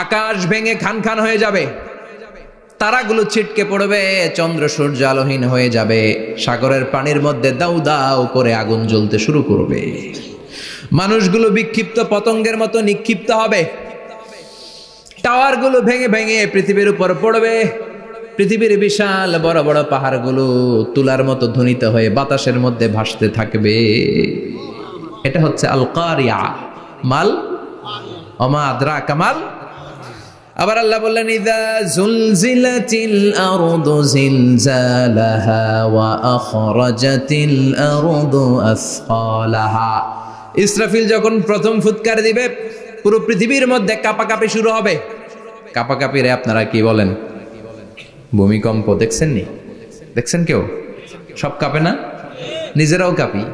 আকাশ ভেঙে খান খান হয়ে যাবে, তারাগুলো ছিটকে পড়বে, চন্দ্র সূর্য আলোহীন হয়ে যাবে, সাগরের পানির মধ্যে দাউ দাউ করে আগুন জ্বলতে শুরু করবে, মানুষগুলো বিক্ষিপ্ত পতঙ্গের মতো নিক্ষিপ্ত হবে, টাওয়ারগুলো ভেঙে ভেঙে পৃথিবীর উপর পড়বে, পৃথিবীর বিশাল বড় বড় পাহাড়গুলো তুলার মতো ধ্বনিত হয়ে বাতাসের মধ্যে ভাসতে থাকবে। এটা হচ্ছে আল কারিয়া। মাল ওমা আদরাকা মাল। আবার আল্লাহ বললেন ইযা যুলজিলাতিল আরদু জিলজালাহা ওয়া আখরাজাতিল আরদু আসফালাহা। ইসরাফিল যখন প্রথম ফুৎকার দিবে পুরো পৃথিবীর মধ্যে কাঁপাকাঁপি শুরু হবে। কাঁপাকাঁপি রে আপনারা কি বলেন? ভূমিকম্প দেখছেন নি? দেখছেন কেউ? সব কাঁপে না? নিজেরাও কাঁপি।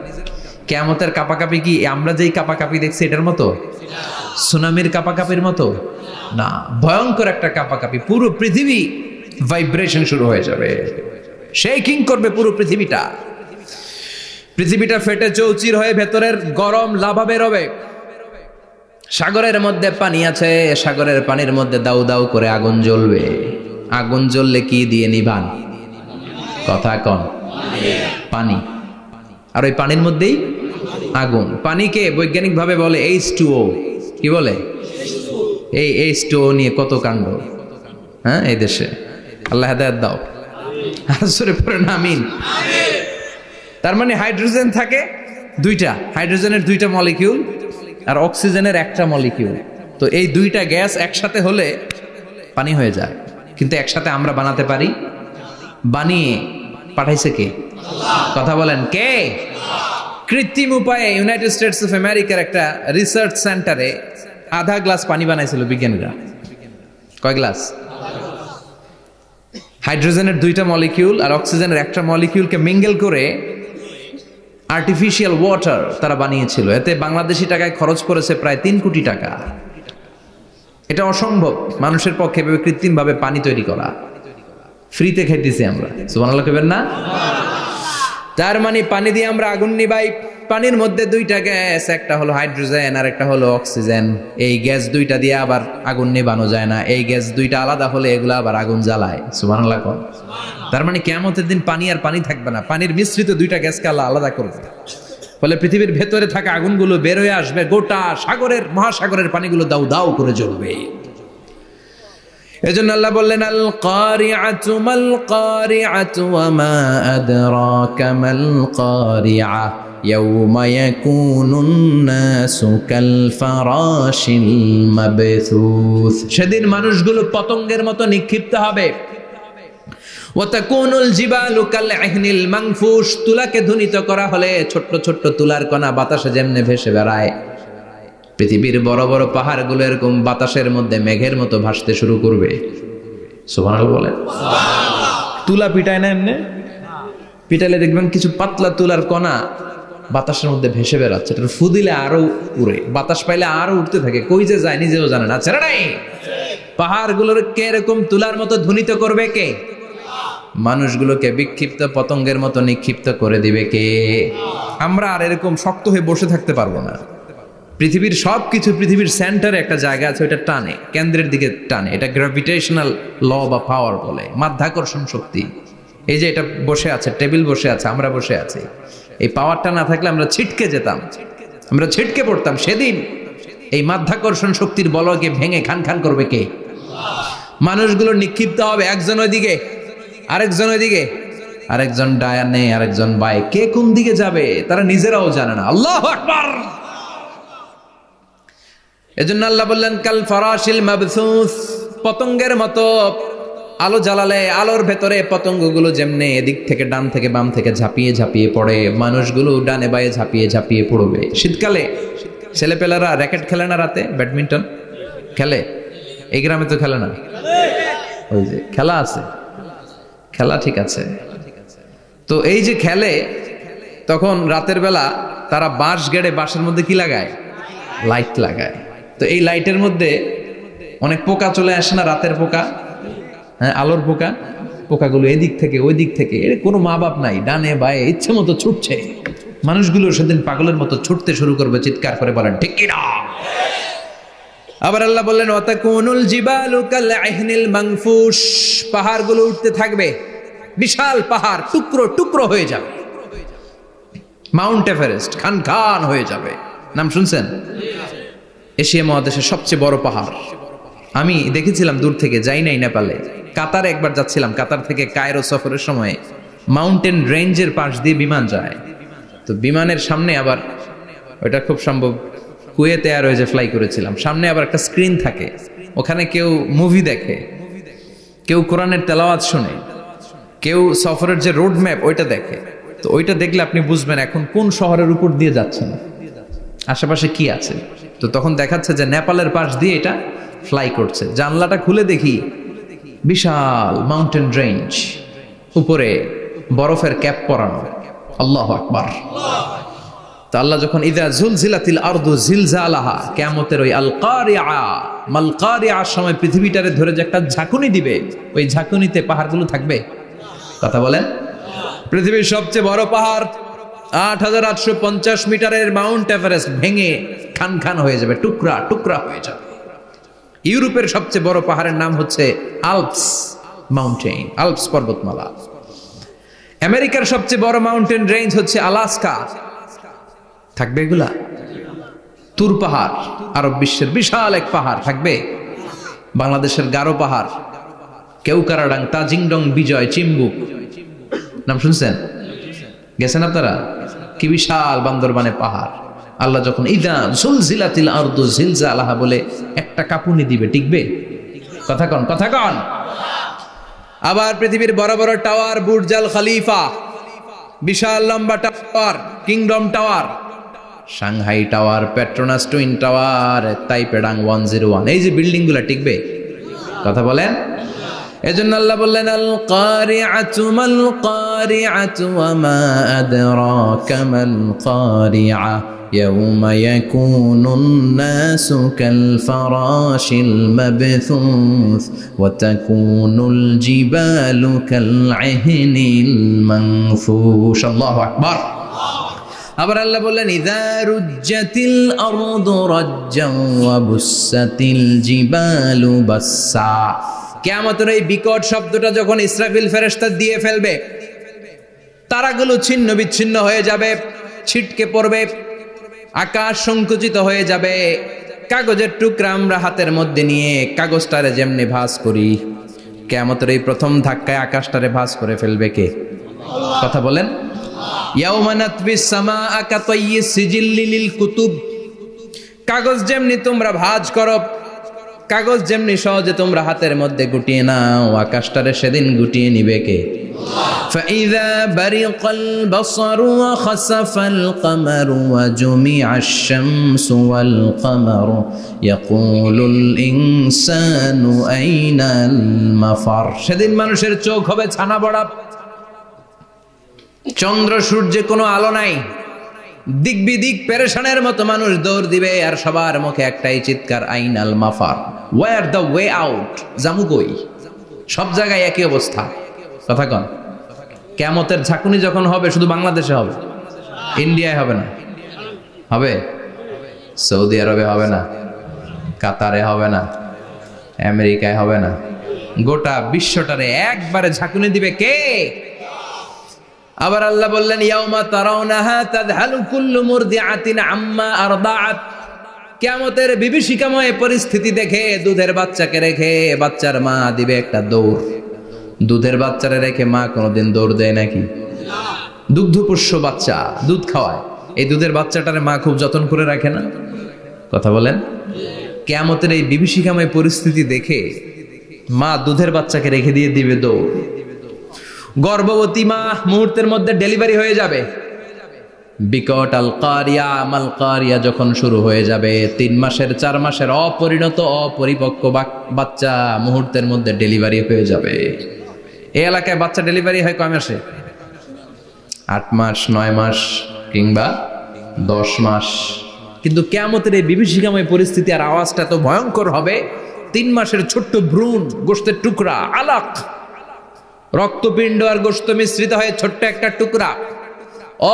কিয়ামতের কাঁপাকাঁপি কি আমরা যেই কাঁপাকাঁপি দেখছি এটার মতো? সুনামির কাঁপাকাঁপির মতো না, ভয়ঙ্কর একটা কাঁপাকাঁপি। পুরো পৃথিবী ভাইব্রেশন শুরু হয়ে যাবে, শেকিং করবে পুরো পৃথিবীটা। পৃথিবীটা ফেটে চৌচির হয়ে ভেতরের গরম লাভা বের হবে। সাগরের মধ্যে পানি আছে, সাগরের পানির মধ্যে দাউ দাউ করে আগুন জ্বলবে। আগুন জ্বললে কি দিয়ে নিভান? কথা কন। পানি। আর ওই পানির মধ্যেই আগুন। পানিকে বৈজ্ঞানিক ভাবে বলে H2O। কি বলে? এই H2O নিয়ে কত কাণ্ড, হ্যাঁ, এই দেশে। আল্লাহ হেদায়েত দাও। আসরে পড়ে না আমিন। তার মানে হাইড্রোজেন থাকে দুইটা, হাইড্রোজেনের 2টা মলিকিউল আর অক্সিজেনের 1টা মলিকিউল। তো এই 2টা গ্যাস একসাথে হলে পানি হয়ে যায়। কিন্তু একসাথে আমরা বানাতে পারি? বানিয়ে পাঠাইছে কে? কথা বলেন কে? কৃত্রিম উপায়ে ইউনাইটেড স্টেটস অফ আমেরিকার একটা রিসার্চ সেন্টারে আধা গ্লাস পানি বানাইছিল বিজ্ঞানীরা। কয় গ্লাস? হাইড্রোজেনের 2টা মলিকিউল আর অক্সিজেনের 1টা মলিকিউলকে মিঙ্গেল করে আর্টিফিশিয়াল ওয়াটার তারা বানিয়েছিল। এতে বাংলাদেশি টাকায় খরচ করেছে প্রায় 3 কোটি টাকা। এটা অসম্ভব মানুষের পক্ষে কৃত্রিম ভাবে পানি তৈরি করা। ফ্রিতে খাইতেছি আমরা, সুবহানাল্লাহ কইবেন না? তার মানে পানি দিয়ে আমরা আগুন নিভাই। পানির মধ্যে 2টা গ্যাস, একটা হলো হাইড্রোজেন আর একটা হলো অক্সিজেন। এই গ্যাস 2টা দিয়ে আবার আগুন নেভানো যায় না। এই গ্যাস 2টা আলাদা হলে এগুলো আবার আগুন জ্বালায়। সুবহানাল্লাহ কোন। তার মানে কিয়ামতের দিন পানি আর পানি থাকবে না, পানির মিশ্রিত 2টা গ্যাসকে আল্লাহ আলাদা করবে। ফলে পৃথিবীর ভেতরে থাকা আগুনগুলো বের হয়ে আসবে, গোটা সাগরের মহাসাগরের পানিগুলো দাউ দাউ করে জ্বলবে। এজন্য আল্লাহ বললেন আল কারিআতু মাল কারিআতু ওয়া মা আদরাকা মাল কারিআ ইয়াউমা ইয়াকুনুন নাসু কাল ফারাশিল মাবথুস। সেদিন মানুষগুলো পতঙ্গের মতো নিক্ষিপ্ত হবে। ওয়া তাকুনুল জিবালু কাল ইহনিল মানফুশ। তুলাকে ধ্বনিত করা হলে ছোট্ট ছোট্ট তুলার কণা বাতাসে যেমনে ভেসে বেড়ায়, পৃথিবীর বড় বড় পাহাড়গুলো এরকম বাতাসের মধ্যে মেঘের মতো ভাসতে শুরু করবে। সুবহানাল্লাহ বলেন। তুলা পিটায় না এমনি? পিটালে দেখবেন কিছু পাতলা তুলার কণা বাতাসের মধ্যে ভেসে বেড়াচ্ছে। এটা ফু দিলে আরো উড়ে, বাতাস পাইলে আরো উঠতে থাকে, কই যে যায় নিজেও জানে না। ছেড়ে নাই। পাহাড়গুলোর কে এরকম তুলার মতো ধ্বনিত করবে কে? মানুষগুলোকে বিক্ষিপ্ত পতঙ্গের মতো নিক্ষিপ্ত করে দিবে কে? আমরা আর এরকম শক্ত হয়ে বসে থাকতে পারবো না। পৃথিবীর সবকিছু, পৃথিবীর সেন্টারে একটা জায়গা আছে, ওটা টানে, কেন্দ্রের দিকে টানে। এটা গ্র্যাভিটেশনাল ল বা পাওয়ার বলে, মাধ্যাকর্ষণ শক্তি। এই যে এটা বসে আছে, টেবিল বসে আছে, আমরা বসে আছি, এই পাওয়ারটা না থাকলে আমরা ছিটকে যেতাম, আমরা ছিটকে পড়তাম। সেদিন এই মাধ্যাকর্ষণ শক্তির বলকে ভেঙে খান খান করবে কে? মানুষগুলো নিক্ষিপ্ত হবে, একজন ওইদিকে, আরেকজন ওইদিকে, আরেকজন ডায়ানে, আরেকজন বায়ে। কে কোন দিকে যাবে তারা নিজেরাও জানে না। আল্লাহু আকবার। এজন্য আল্লাহ বললেন কাল ফারাশিল মাবসুস, পতঙ্গের মতো আলো জ্বালালে আলোর ভেতরে পতঙ্গগুলো যেমনে এদিক থেকে ডান থেকে বাম থেকে ঝাঁপিয়ে ঝাঁপিয়ে পড়ে, মানুষগুলো ডানে বায়ে ঝাঁপিয়ে ঝাঁপিয়ে পড়বে। শীতকালে ছেলেপেলারা র্যাকেট খেলে না, রাতে ব্যাডমিন্টন খেলে, এই গ্রামে তো খেলে না, ওই যে খেলা আছে, খেলা ঠিক আছে। তো এই যে খেলে, তখন রাতের বেলা তারা বাঁশ গেড়ে বাঁশের মধ্যে কি লাগায়, লাইট লাগায়। তো এই লাইটের মধ্যে অনেক পোকা চলে আসে না, রাতের পোকা, হ্যাঁ আলোর পোকা, পোকাগুলো এদিক থেকে ওই দিক থেকে, এর কোনো মা বাপ নাই, ডানে বায়ে ইচ্ছে মতো ছুটছে। মানুষগুলো সেদিন পাগলের মতো ছুটতে শুরু করবে, চিৎকার করে বলেন ঠিক কিনা। আবার আল্লাহ বললেন ওয়াতাকুনুল জিবালু কাল ইহনিল মানফুশ, পাহাড়গুলো উঠতে থাকবে, বিশাল পাহাড় টুকরো টুকরো হয়ে যাবে। মাউন্ট এভারেস্ট খান খান হয়ে যাবে, নাম শুনছেন? এশিয়া মহাদেশের সবচেয়ে বড় পাহাড়। আমি দেখেছিলাম দূর থেকে, যাই নাই নেপালে, কাতারে একবার যাচ্ছিলাম, কাতার থেকে কায়রো সফরের সময় মাউন্টেন রেঞ্জের পাশ দিয়ে বিমান যায়। তো বিমানের সামনে আবার, ওইটা খুব সম্ভব কুয়েতে এয়ারওয়েজে ফ্লাই করেছিলাম, সামনে আবার একটা স্ক্রিন থাকে, ওখানে কেউ মুভি দেখে, কেউ কোরআনের তেলাওয়াত শুনে, কেউ সফরের যে রোড ম্যাপ ওইটা দেখে। তো ওইটা দেখলে আপনি বুঝবেন এখন কোন শহরের উপর দিয়ে যাচ্ছেন, আশেপাশে কি আছে। তো তখন দেখাচ্ছে যে নেপালের পাশ দিয়ে এটা ফ্লাই করছে। জানলাটা খুলে দেখি বিশাল মাউন্টেন রেঞ্জ, উপরে বরফের ক্যাপ পরানো। আল্লাহু আকবার। তো আল্লাহ যখন ইযা জুলজিলাতিল আরদু জিলজালাহা, কিয়ামতের ওই আল কারিআ মাল কারিআর সময় পৃথিবীটারে ধরে যে একটা ঝাঁকুনি দিবে, ওই ঝাঁকুনিতে পাহাড়গুলো থাকবে। কথা বলেন, পৃথিবীর সবচেয়ে বড় পাহাড় ৮৮৫০ মিটারের মাউন্ট এভারেস্ট ভেঙে খান খান হয়ে যাবে, টুকরা টুকরা হয়ে যাবে। ইউরোপের সবচেয়ে বড় পাহাড়ের নাম হচ্ছে আল্পস মাউন্টেন, আল্পস পর্বতমালা। আমেরিকার সবচেয়ে বড় মাউন্টেন রেঞ্জ হচ্ছে আলাস্কা, থাকবে এগুলা। তুর পাহাড় আরব বিশ্বের বিশাল এক পাহাড় থাকবে। বাংলাদেশের গারো পাহাড়, কেউকারাডাং, তাজিংডং, বিজয়, চিম্বুক, নাম শুনছেন? গেছেন আপনারা? কি বিশাল বান্দরবানে পাহাড়। আল্লাহ যখন ইদা জুলজিলাতিল আরদু জিলজালাহা বলে একটা কাঁপুনি দিবে, টিকবে? কথা কন, কথা কন। আবার পৃথিবীর বড় বড় টাওয়ার, বুর্জ আল খলিফা, বিশাল লম্বা tower, Kingdom tower, Shanghai tower, Petronas twin tower, তাইপেডাং 101, এই যে বিল্ডিং গুলা টিকবে? কথা বলেন। এজন্য আল্লাহ বললেন আল কারিআতু মাল কারিআতু ওয়া মা আদরাকা মাল কারিআ ইয়াউমা ইয়াকুনুন নাসু কাল ফারাশিল মাবথুস ওয়া তাকুনুল জিবালু কাল ইহনিল মানফুশ। আল্লাহু আকবার। আবার আল্লাহ বললেন ইযা রুজ্জাতিল আরদু রাজ্জান ওয়া বুসাতিল জিবালু বাসসা। কিয়ামতের এই বিকট শব্দটা যখন ইসরাফিল ফেরেশতা দিয়ে ফেলবে, তারাগুলো ছিন্ন বিচ্ছিন্ন হয়ে যাবে, ছিটকে পড়বে, আকাশ সংকুচিত হয়ে যাবে। কাগজের টুকরা আমরা হাতের মধ্যে নিয়ে কাগজটারে যেমনি ভাঁজ করি, কিয়ামতের এই প্রথম ধাক্কায় আকাশটারে ভাঁজ করে ফেলবে কে? কথা বলেন। ইয়াউমা নাতবিস সামাআ কাতাইয়িস সিজিল্লি লিল কুতুব। কাগজ যেমনি তোমরা ভাঁজ করো, কাগজ যেমনি সহজে তোমরা হাতের মধ্যে গুটিয়ে নাও, আকাশটারে সেদিন গুটিয়ে নিবে কে? ফাইযা বারিকাল বাসারু ওয়া খাসাফাল কামারু ওয়া জুমিআশ শামসু ওয়াল কামারু ইয়াকুলুল ইনসানু আইনাল মাফার। সেদিন মানুষের চোখ হবে ছানা বড়া, চন্দ্র সূর্যে কোনো আলো নাই, দিক বিদিক পেরেশানের মতো মানুষ দৌড় দিবে, আর সবার মুখে একটাই চিৎকার, আইনাল মাফার, ওয়ার দ্য ওয়ে আউট, জামু কই? সব জায়গায় একই অবস্থা। কথা কন। কিয়ামতের ঝাঁকুনি যখন হবে শুধু বাংলাদেশে হবে, ইন্ডিয়ায় হবে না, হবে সৌদি আরবে হবে না, কাতারে হবে না, আমেরিকায় হবে না, গোটা বিশ্বটারে একবারে ঝাঁকুনি দিবে কে? আবার আল্লাহ বললেন ইয়াউমা তারাউনাহা তাযহালু কুল্লু মুরদিআতিন আম্মা আরদাআত। কিয়ামতের বিভীষিকাময় পরিস্থিতি দেখে দুধের বাচ্চাকে রেখে বাচ্চার মা দিবে একটা দৌড়। দুধের বাচ্চারে রেখে মা কোনোদিন দৌড় দেয় নাকি? দুগ্ধপোষ্য বাচ্চা, দুধ খাওয়ায়, এই দুধের বাচ্চাটারে মা খুব যত্ন করে রাখে না? কথা বলেন। কিয়ামতের এই বিভীষিকাময় পরিস্থিতি দেখে মা দুধের বাচ্চাকে রেখে দিয়ে দিবে দৌড়। গর্ভবতী মা মুহূর্তের মধ্যে ডেলিভারি হয়ে যাবে। বিকট আল কারিয়া মাল কারিয়া যখন শুরু হয়ে যাবে, 3 মাসের 4 মাসের অপরিণত অপরিপক্ক বাচ্চা মুহূর্তের মধ্যে ডেলিভারি হয়ে যাবে। এই এলাকায় বাচ্চা ডেলিভারি হয় কয় মাসে? 8 মাস, 9 মাস কিংবা 10 মাস। কিন্তু কিয়ামতের এই বিভীষিকাময় পরিস্থিতি আর আওয়াজটা তো ভয়ঙ্কর হবে। 3 মাসের ছোট্ট ভ্রূণ, গোশতের টুকরা, আলাক, রক্তপিণ্ড আর গোশত মিশ্রিত হয়ে ছোট্ট একটা টুকরা,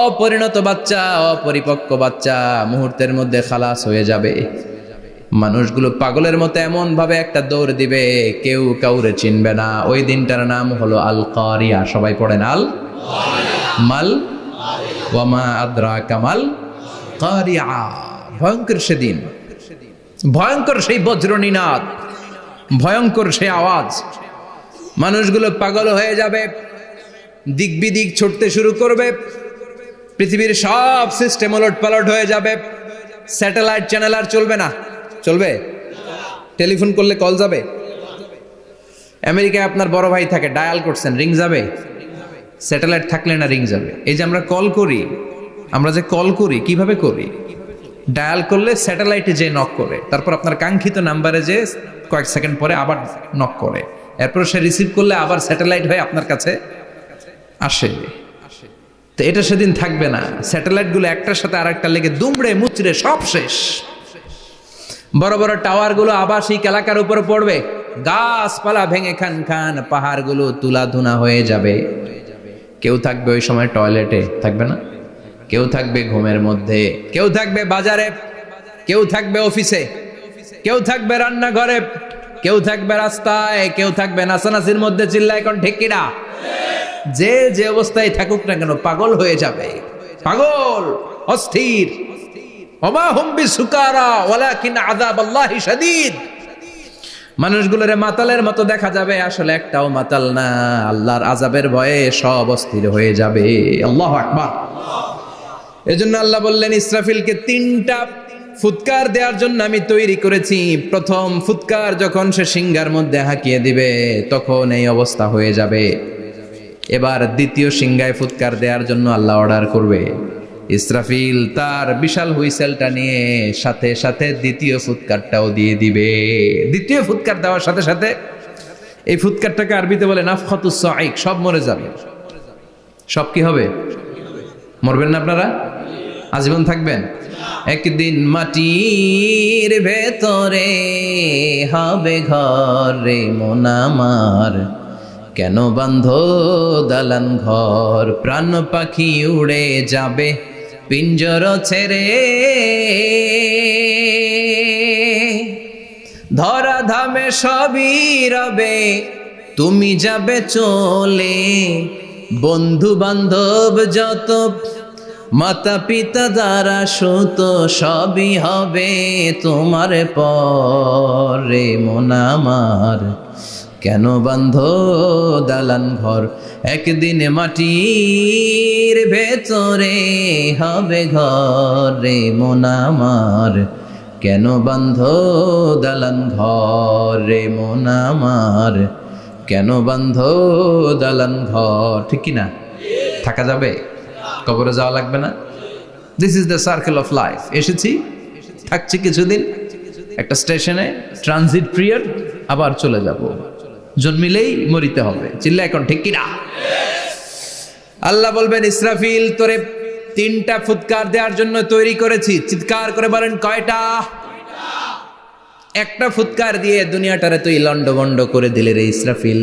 অপরিণত বাচ্চা, অপরিপক্ক বাচ্চা মুহূর্তের মধ্যে খালাস হয়ে যাবে। মানুষগুলো পাগলের মতো এমন ভাবে একটা দৌড় দিবে, কেউ কাউরে চিনবে না। ওই দিনটার নাম হলো আল কারিয়া। সবাই পড়েন আল মাল ওয়ামা আদরাকা মাল কারিয়া। ভয়ঙ্কর সেদিন, ভয়ঙ্কর সেই বজ্রনীনাদ, ভয়ঙ্কর সেই আওয়াজ। মানুষগুলো পাগল হয়ে যাবে, দিক বিদিক ছুটতে শুরু করবে। পৃথিবীর সব সিস্টেম ওলট পালট হয়ে যাবে। স্যাটেলাইট চ্যানেল আর চলবে না। চলবে? টেলিফোন করলে কল যাবে? আমেরিকায় আপনার বড় ভাই থাকে, ডায়াল করছেন, রিং যাবে? স্যাটেলাইট থাকলে না রিং যাবে? এই যে আমরা কল করি, আমরা যে কল করি কিভাবে করি? ডায়াল করলে স্যাটেলাইটে যে নক করে, তারপর আপনার কাঙ্ক্ষিত নাম্বারে যে কয়েক সেকেন্ড পরে আবার নক করে, এরপর সে রিসিভ করলে আবার স্যাটেলাইট হয়ে আপনার কাছে আসে। তো এটা সেদিন থাকবে না। স্যাটেলাইটগুলো একটার সাথে আরেকটা লেগে দুমড়ে মুচড়ে সব শেষ। বড় বড় টাওয়ারগুলো আবাসিক এলাকার উপর পড়বে, গাছপালা ভেঙে খান খান, পাহাড়গুলো তুলাধুনা হয়ে যাবে। কেউ থাকবে ওই সময় টয়লেটে, থাকবে না? কেউ থাকবে ঘুমের মধ্যে, কেউ থাকবে বাজারে, কেউ থাকবে অফিসে, কেউ থাকবে রান্নাঘরে, কেউ থাকবে রাস্তায়, কেউ থাকবে নাচানাচির মধ্যে। চিল্লা এখন ঠিক কিনা? যে যে অবস্থায় থাকুক না কেন পাগল হয়ে যাবে, পাগল, অস্থির। ওমা হুম বিসুকারা ওয়ালাকিন আযাবাল্লাহি শাদীদ। মানুষগুলোরে মাতালের মতো দেখা যাবে, আসলে একটাও মাতাল না। আল্লাহর আযাবের ভয়ে সব অস্থির হয়ে যাবে। আল্লাহু আকবার। এজন্য আল্লাহ বললেন, ইসরাফিলকে 3টা ফুৎকার দেওয়ার জন্য আমি তৈরি করেছি। প্রথম ফুৎকার যখন সে সিংহার মধ্যে হাঁকিয়ে দিবে, তখন এই অবস্থা হয়ে যাবে। এবার দ্বিতীয় সিংহায় ফুৎকার দেওয়ার জন্য আল্লাহ অর্ডার করবে। ইসরাফিল তার বিশাল হুইসেলটা নিয়ে সাথে সাথে দ্বিতীয় ফুৎকারটাও দিয়ে দিবে। দ্বিতীয় ফুৎকার দেওয়ার সাথে সাথে, এই ফুৎকারটাকে আরবিতে বলে নাফখাতুস সাঈক, সব মরে যাবে। সব কি হবে? মরবেন না আপনারা? আজীবন থাকবেন? একদিন মাটির ভেতরে হবে ঘর রে মন আমার, কেন বাঁধো দালান ঘর, প্রাণ পাখি উড়ে যাবে পিঞ্জর ছেড়ে, ধরা ধামে সবই রবে তুমি যাবে চলে, বন্ধু বান্ধব যত মাতা পিতা দ্বারা সুত সবই হবে তোমার পরে মন আমার, কেন বাঁধো দালান ঘর, একদিন মাটির ভেতরে হবে ঘর রে মন আমার, কেন বাঁধো দালান ঘর রে মন আমার, কেন বাঁধো দালান ঘর। ঠিক কিনা? থাকা যাবে? কবরে যাওয়া লাগবে না? This is the circle of life. এসেছি, থাকছি কিছুদিন, একটা স্টেশনে ট্রানজিট পিরিয়ড, আবার চলে যাব। জন্মিলেই মরিতে হবে। চিল্লা এখন ঠিক কিনা? আল্লাহ বলবেন, ইসরাফিল তোরে 3টা ফুৎকার দেওয়ার জন্য তৈরি করেছি। চিৎকার করে বলেন, কয়টা? একটা ফুৎকার দিয়ে দুনিয়াটারে তুই লন্ডভন্ড করে দিলে রে ইসরাফিল।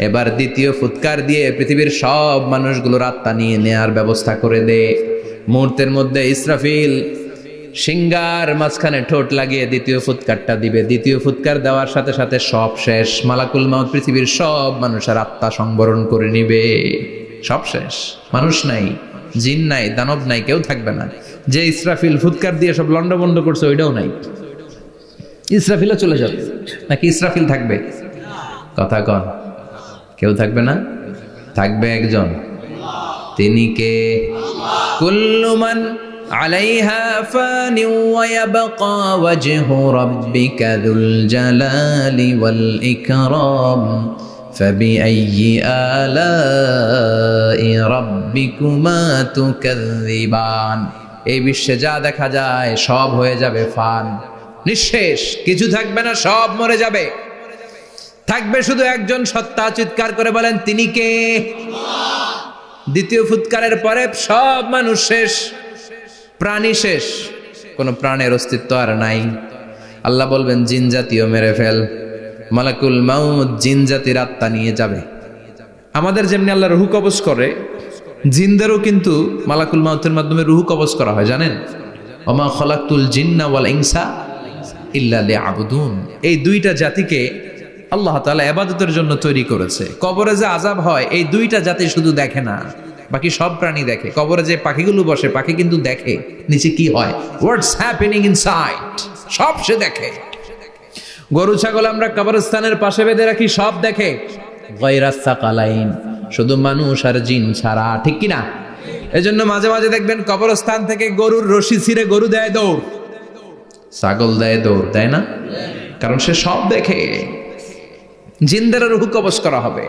এবার দ্বিতীয় ফুৎকার দিয়ে পৃথিবীর সব মানুষগুলোর আত্মা নিয়ে নেয়ার ব্যবস্থা করে দে। মুহূর্তের মধ্যে ইসরাফিল সিংহার মাঝখানে ঠোঁট লাগিয়ে দ্বিতীয় ফুৎকারটা দিবে। দ্বিতীয় ফুৎকার দেওয়ার সাথে সাথে সব শেষ। মালাকুল মাউত পৃথিবীর সব মানুষের আত্মা সংবরণ করে নিবে। সব শেষ, মানুষ নাই, জিন নাই, দানব নাই, কেউ থাকবে না। যে ইসরাফিল ফুৎকার দিয়ে সব লন্ডভন্ড করছে ওইটাও নাই। ইসরাফিলও চলে যাবে, নাকি ইসরাফিল থাকবে? কথা কন, কেউ থাকবে না? থাকবে একজন, তিনি কে? কুল্লু মান আলাইহা ফানি ওয়া ইয়াবকা ওয়াজহু রাব্বিকা যুল জালালি ওয়াল ইকরাম ফাবিআইয়ি আলাই রাব্বিকুমা তুকাযযিবান। এই বিশ্বে যা দেখা যায় সব হয়ে যাবে ফান, নিঃশেষ, কিছু থাকবে না, সব মরে যাবে। থাকবে শুধু একজন সত্তা। চিৎকার করে বলেন, তিনি কে? দ্বিতীয় ফুৎকারের পরে সব মানুষ শেষ, প্রাণী শেষ, কোনো প্রাণের অস্তিত্ব আর নাই। আল্লাহ বলবেন, জিন জাতীয় মেরে ফেল। মালাকুল মাউত জিন জাতির আত্মা নিয়ে যাবে। আমাদের যেমনি আল্লাহ রুহু কবজ করে, জিনদেরও কিন্তু মালাকুল মাউতের মাধ্যমে রুহু কবজ করা হয়, জানেন? ওমা খলাকতুল জিন্না ওয়াল ইনসা ইল্লা লিয়াবুদুন। এই দুইটা জাতিকে আল্লাহ তাআলা ইবাদতের জন্য তৈরি করেছে। কবরে যে আযাব হয় এই দুইটা জাতি শুধু দেখে না, বাকি সব প্রাণী দেখে। কবরে যে পাখিগুলো বসে, পাখি কিন্তু দেখে নিচে কি হয়, হোয়াটস হ্যাপেনিং ইনসাইড, সব সে দেখে। গরু ছাগল আমরা কবরস্থানের পাশে বেঁধে রাখি, সব দেখে। গায়রাস সাকালাইন, শুধু মানুষ আর জিন ছাড়া, ঠিক কি না? এজন্য মাঝে মাঝে দেখবেন কবরস্থান থেকে গরুর রশি ছিঁড়ে গরু দেয় দৌড়, ছাগল দেয় দৌড়, দেয় না? কারণ সে সব দেখে। জিনদের রূহ কবজ করা হবে,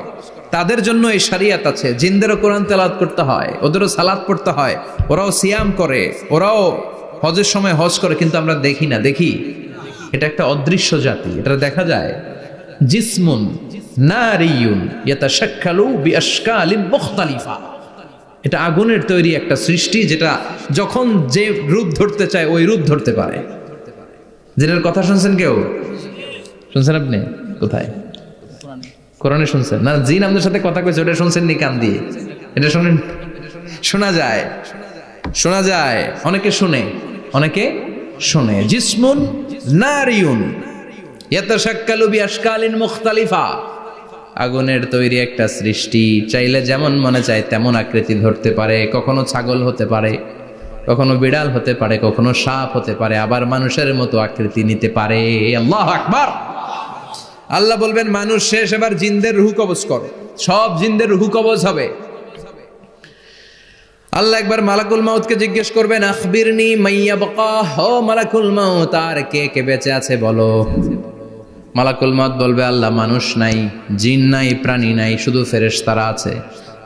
তাদের জন্য এই শরিয়ত আছে। জিনদেরও কোরআন তেলাওয়াত করতে হয়, ওদেরও সালাত পড়তে হয়, ওরাও সিয়াম করে, ওরাও হজের সময় হজ করে, কিন্তু আমরা দেখি না। দেখি, এটা একটা অদৃশ্য জাতি, এটা দেখা যায়। জিসমুন নারিয়ুন ইয়াতাশাক্কালু বিআশকালিন মুখতালিফা, এটা আগুনের তৈরি একটা সৃষ্টি, যেটা যখন যে রূপ ধরতে চায় ওই রূপ ধরতে পারে। জিনের কথা শুনছেন কেউ? শুনছেন আপনি? কোথায়? কোরআনে শুনছেন না? জিন আমাদের সাথে কথা কইছে, ওটা শুনছেন নি কান দিয়ে? এটা শুনেন, শোনা যায়, শোনা যায়। অনেকে শুনে, অনেকে শুনে। জিসমুন নারিয়ুন ইয়াতাশাক্কালু বিআশকালিন মুখতালিফা, আগুনের তৈরি একটা সৃষ্টি, চাইলে যেমন মনে চায় তেমন আকৃতি ধরতে পারে। কখনো ছাগল হতে পারে, কখনো বিড়াল হতে পারে, কখনো সাপ হতে পারে, আবার মানুষের মতো আকৃতি নিতে পারে। আল্লাহু আকবার। আল্লাহ বলবেন, মানুষ শেষ, এবার জিনদের রূহ কবজ করো। সব জিনদের রূহ কবজ হবে। আল্লাহ একবার মালাকুল মাউতকে জিজ্ঞেস করবেন, আখবিরনি মাইয়াবকা, ও মালাকুল মাউত, আর কে কে বেঁচে আছে বলো। মালাকুল মাউত বলবে, আল্লাহ মানুষ নাই, জিন নাই, প্রাণী নাই, শুধু ফেরেশতারা আছে।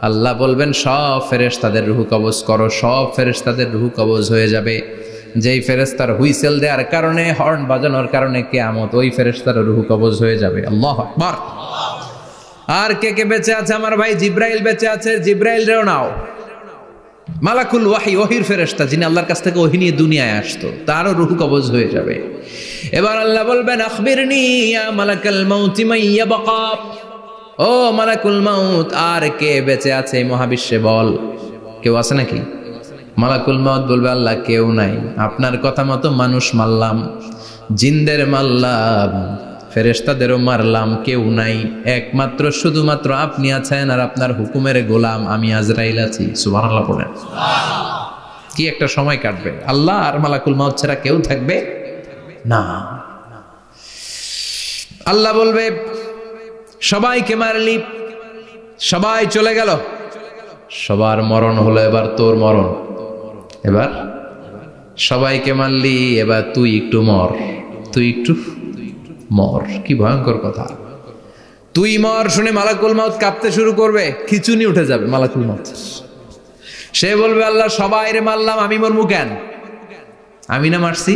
আল্লাহ বলবেন, সব ফেরেশতাদের রূহ কবজ করো। সব ফেরেশতাদের রূহ কবজ হয়ে যাবে। যেই ফেরেশতার হুইসেল দেওয়ার কারণে, হর্ন বাজানোর কারণে কিয়ামত, ওই ফেরেশতার রূহ কবজ হয়ে যাবে। আল্লাহু আকবার। আর কে কে বেঁচে আছে? আমার ভাই জিব্রাইল বেঁচে আছে, জিব্রাইল রেও নাও। মালাকুল ওয়াহি, ওহির ফেরেশতা, যিনি আল্লাহর কাছ থেকে ওহী নিয়ে দুনিয়ায় আসতো, তারও রূহ কবজ হয়ে যাবে। এবার আল্লাহ বলবেন, আখবিরনি ইয়া মালাকাল মাউত মাইয়াবকা, ও মালাকুল মাউত, আর কে বেঁচে আছে এই মহাবিশ্বে বল। কেউ আছে নাকি? মালাকুল মাউত বলবে, আল্লাহ কেউ নাই। আপনার কথা মতো মানুষ মারলাম, জিনদের মারলাম, ফেরেশতাদেরও মারলাম, কেউ নাই। একমাত্র শুধুমাত্র আপনি আছেন, আর আপনার হুকুমের গোলাম আমি আজরাইল আছি। সুবহানাল্লাহ পড়েন। কি একটা সময় কাটবে। আল্লাহ আর মালাকুল মাউত ছাড়া কেউ থাকবে না। আল্লাহ বলবে, সবাইকে মারলি, সবাই চলে গেল, সবার মরণ হলো, এবার তোর মরণ। এবার সবাইকে মারলি, এবার তুই একটু মর, তুই একটু মর। কি ভয়ঙ্কর কথা। তুই মর শুনে মালাকুল মাউত কাঁপতে শুরু করবে, খিচুনি উঠে যাবে মালাকুল মাউত। সে বলবে, আল্লাহ সবাই রে মারলাম, আমি মরবো কেন? আমি না মারছি,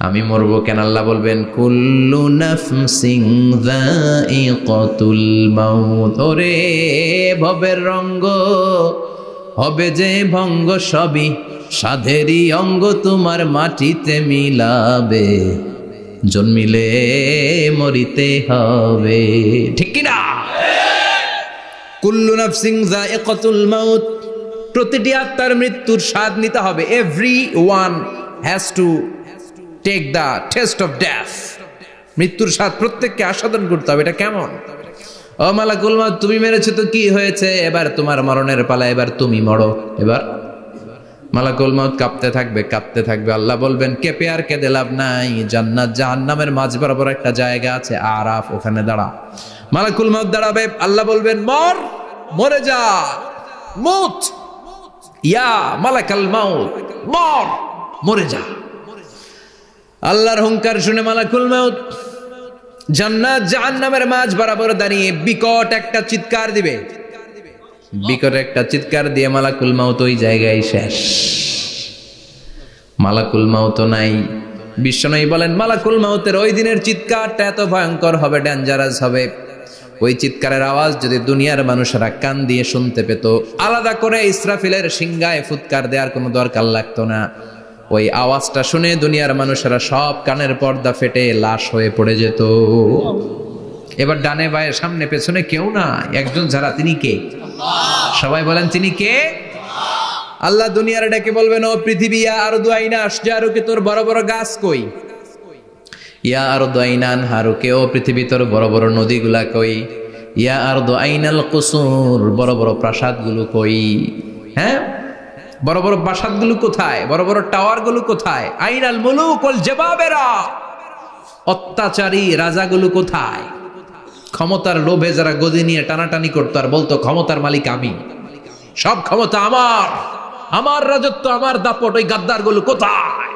আমি মরবো কেন? আল্লাহ বলবেন, কুল্লু নাফসিন যায়িকাতুল মাউত, ওরে ভবের রঙ্গ হবে যে ভঙ্গ, সবই সাধেরই অঙ্গ, তোমার মাটিতে মিলাবে, জন্মিলে মরিতে হবে। ঠিক কি না? কুল্লু নাফসিন যায়িকাতুল মাউত, প্রতিটি আত্মার মৃত্যুর স্বাদ নিতে হবে। Every one has to take the taste of death. মৃত্যুর স্বাদ প্রত্যেককে আস্বাদন করতে হবে। এটা কেমন? ও মালাকুল মাউত, তুমি মেরেছো তো কি হয়েছে, এবার তোমার মরণের পালা, এবার তুমি মরো। এবার মালাকুল মাউত কাঁপতে থাকবে, কাঁপতে থাকবে। আল্লাহ বলবেন, কেঁপে আর কেঁদে লাভ নাই, জান্নাত জাহান্নামের মাঝ বরাবর একটা জায়গা আছে, আরাফ, ওখানে দাঁড়া। মালাকুল মাউত দাঁড়াবে, আল্লাহ বলবেন, মর, মরে যা, মুত। ইয়া মালাকাল মাউত, মর, মরে যা। আল্লাহর হুঙ্কার শুনে মালাকুল মাউত জান্নাত জাহান্নামের মাঝ বরাবর দাঁড়িয়ে বিকট একটা চিৎকার দিবে। বিকট একটা চিৎকার দিয়ে মালাকুল মাউত ওই জায়গায় শেষ। মালাকুল মাউত নাই। বিশ্বনবী বলেন মালাকুল মাউতের ওই দিনের চিৎকারটা এত ভয়ঙ্কর হবে, ডেঞ্জারাস হবে। ওই চিৎকারের আওয়াজ যদি দুনিয়ার মানুষেরা কান দিয়ে শুনতে পেত, আলাদা করে ইসরাফিলের সিংহায় ফুৎকার দেওয়ার কোনো দরকার লাগতো না। ওই আওয়াজটা শুনে দুনিয়ার মানুষেরা সব কানের পর্দা ফেটে লাশ হয়ে পড়ে যেত। এবার ডানে বায়ে সামনে পেছনে কেউ না, একজন যারা, তিনি কে? সবাই বলেন তিনি কে? আল্লাহ দুনিয়ার ডেকে বলবেন, ও পৃথিবী, ইয়া আরদু আইনা আশজারুকে, তোর বড় বড় গাছ কই? ইয়া আরদু আইনা আনহারুকে, ও পৃথিবী তোর বড় বড় নদীগুলা কই? ইয়া আরদু আইনাল কুসুর, বড় বড় প্রাসাদগুলো কই? হ্যাঁ, বড় বড় প্রাসাদগুলো কোথায়? বড় বড় টাওয়ারগুলো কোথায়? আইনাল মুলুক ওয়াল জাবাবেরা, অত্যাচারী রাজাগুলো কোথায়? ক্ষমতার লোভে যারা গদি নিয়ে টানাটানি করতো আর বলতো ক্ষমতার মালিক আমি, সব ক্ষমতা আমার, আমার রাজত্ব, আমার দাপট, ওই গাদ্দারগুলো কোথায়?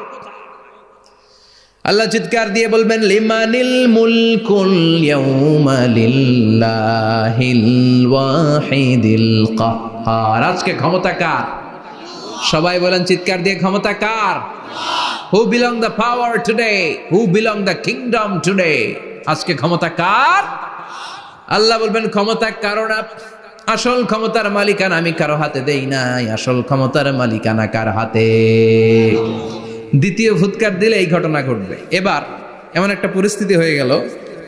আল্লাহ চিৎকার দিয়ে বলবেন, লিমানিল মুলকুল ইয়াউমা লিল্লাহিল ওয়াহিদিল কাহ্হার, আজকে ক্ষমতা কার? সবাই বলেন চিৎকার দিয়ে, ক্ষমতা কার? Who belong the power today, who belong the kingdom today, আজকে ক্ষমতা কার? আল্লাহ বলবেন ক্ষমতা কারো না, আসল ক্ষমতার মালিকানা আমি কারো হাতে দেই নাই, আসল ক্ষমতার মালিকানা কার হাতে? দ্বিতীয় ফুৎকার দিলে এই ঘটনা ঘটবে। এবার এমন একটা পরিস্থিতি হয়ে গেল,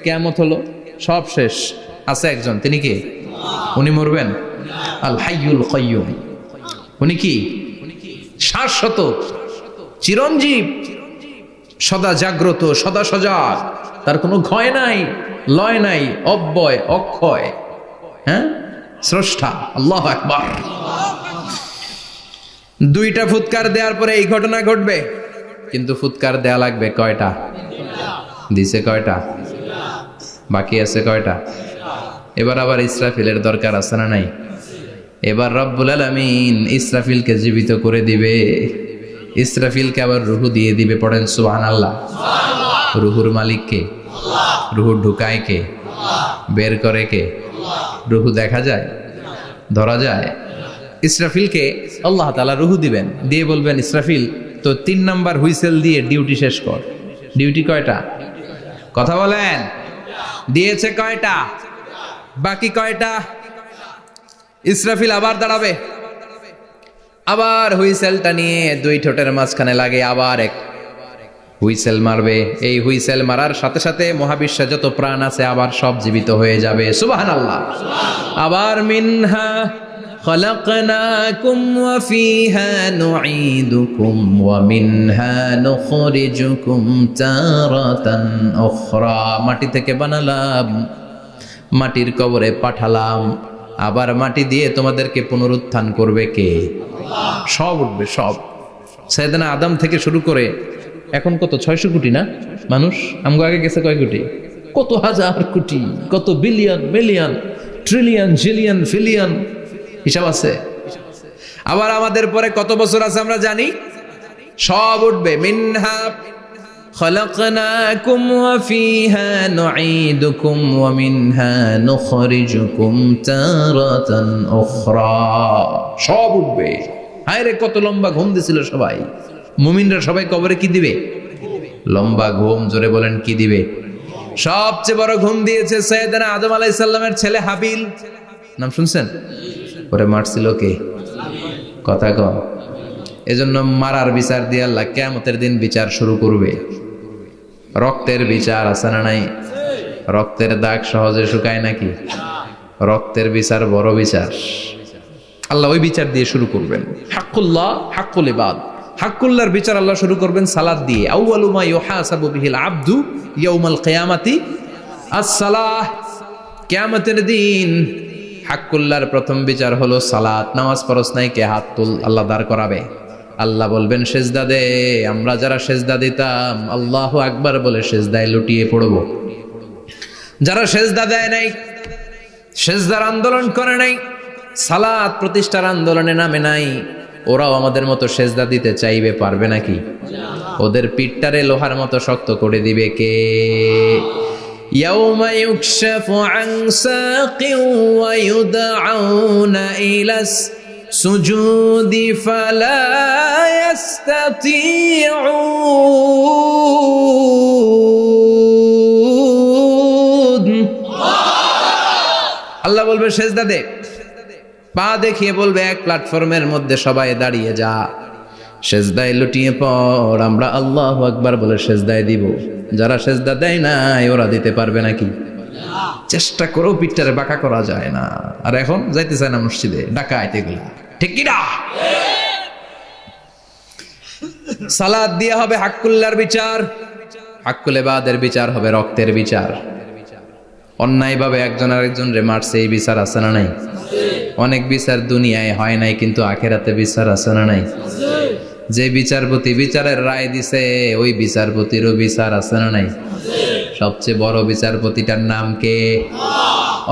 কিয়ামত হলো, সব শেষ, আছে একজন, তিনি কি? উনি মরবেন, আল হাইয়ুল কাইয়ুম। উনি কি? শাশ্বত, চিরঞ্জীব, সদা জাগ্রত, সদা সজাগ, তার কোনো ক্ষয় নাই, লয় নাই, অব্যয়, অক্ষয়, হ্যাঁ, স্রষ্টা। আল্লাহু আকবার। দুইটা ফুৎকার দেওয়ার পরে এই ঘটনা ঘটবে, কিন্তু ফুৎকার দেয়া লাগবে কয়টা? দিছে কয়টা? বাকি আছে কয়টা? এবার আবার ইসরাফিলের দরকার আছে না নাই? এবার রব্বুল আলামিন ইসরাফিলকে জীবিত করে দিবে, ইসরাফিলকে আবার রুহু দিয়ে দিবে। পড়েন সুবহানাল্লাহ। রুহুর মালিক কে? রুহু ঢুকায় কে? বের করে কে? রুহু দেখা যায়, ধরা যায়? ইসরাফিলকে আল্লাহ তাআলা রুহু দিবেন, দিয়ে বলবেন, ইসরাফিল তো 3 নাম্বার হুইসেল দিয়ে ডিউটি শেষ কর। ডিউটি কয়টা? কথা বলেন। দিয়েছে কয়টা? বাকি কয়টা? ইসরাফিল আবার দাঁড়াবে, আবার হুইসেলটা নিয়ে দুই ঠোঁটের মাঝখানে লাগে, আবার এক হুইসেল মারবে। এই হুইসেল মারার সাথে সাথে মহাবিশ্বে যত প্রাণ আছে আবার সব জীবিত হয়ে যাবে। সুবহানাল্লাহ। আবার মিনহা খলাকনাকুম ওয়া ফিহা নুঈদুকুম ওয়া মিনহা নুখরিজুকুম তারাতান উখরা, মাটি থেকে বানালাম, মাটির কবরে পাঠালাম, আবার মাটি দিয়ে তোমাদেরকে পুনরুত্থান করবে কে? সব উঠবে, সব। সাইয়েদনা আদম থেকে শুরু করে এখন কত 600 কোটি না মানুষ, আমগো আগে গেছে কয় কোটি? কত হাজার কোটি, কত billion, million, trillion, zillion, pillion, হিসাব আছে। আবার আমাদের পরে কত বছর আছে আমরা জানি? সব উঠবে। মিনহা খলাকনাকুম ওয়া ফিহা নুঈদুকুম ওয়া মিনহা নুখরিজুকুম তারাতান উখরা, সব উঠবে। হায়রে কত লম্বা ঘুম দিছিল সবাই। মুমিনরা সবাই কবরে কি দিবে? লম্বা ঘুম। জোরে বলেন কি দিবে? সবচেয়ে বড় ঘুম দিয়েছে সাইয়েদনা আদম আলাইহিস সালামের ছেলে হাবিল। নাম শুনছেন? ওরে মারছিল কে? কথা কম। এজন্য মারার বিচার দিয়ে আল্লাহ কিয়ামতের দিন বিচার শুরু করবে। রক্তের বিচার আছে না নাই? রক্তের দাগ সহজে শুকায় নাকি? রক্তের বিচার বড় বিচার। আল্লাহ ওই বিচার দিয়ে শুরু করবেন। হাক্কুল্লাহ, হাক্কুল ইবাদ। হাক্কুল্লাহর বিচার আল্লাহ শুরু করবেন সালাত দিয়ে। আউয়ালু মা ইউহাসাবু বিহিল আবদু ইয়াউমাল কিয়ামাতি আস-সালাহ। কিয়ামতের দিন হাক্কুল্লাহর প্রথম বিচার হলো সালাত। নামাজ পড়স নাই, কে? হাত তুল, আল্লাহ দাঁড় করাবে। আল্লাহ বলবেন সেজদা দে। আমরা যারা সেজদা দিতাম আল্লাহু আকবার বলে সেজদায় লুটিয়ে পড়ব। যারা সেজদা দেয় নাই, সেজদার আন্দোলন করে নাই, সালাত প্রতিষ্ঠার আন্দোলনে নামে নাই, ওরাও আমাদের মতো সেজদা দিতে চাইবে, পারবে নাকি? ওদের পিঠটারে লোহার মতো শক্ত করে দিবে কে? ইয়াউমা ইউকশাফু আন সাকিন ওয়া ইউদআউনা ইলাস সুজুদি ফালা ইস্তাতিউন। আল্লাহ বলবে সেজদা দে, পা দেখিয়ে বলবে এক প্ল্যাটফর্মের মধ্যে সবাই দাঁড়িয়ে যা, সেজদায় লুটিয়ে পড়। আমরা আল্লাহু আকবার বলে সেজদায় দিব। যারা সেজদা দেয় নাই ওরা দিতে পারবে নাকি? চেষ্টা করেও পিঠটারে বাঁকা করা যায় না। আর এখন যাইতে চায় না মসজিদে, ডাকাত এগুলা, ঠিক কি না? সালাত দিয়ে হবে হাক্কুল্লার বিচার, হাক্কুল ইবাদের বিচার হবে রক্তের বিচার। অন্যায়ভাবে একজন আরেকজন রে মারছে, এই বিচার আছে না নাই? অনেক বিচার দুনিয়ায় হয় নাই, কিন্তু আখেরাতে বিচার আছে না নাই? যে বিচারপতি বিচারের রায় দিছে ওই বিচারপতিরও বিচার আছে না নাই? সবচেয়ে বড় বিচারপতিটার নাম কে?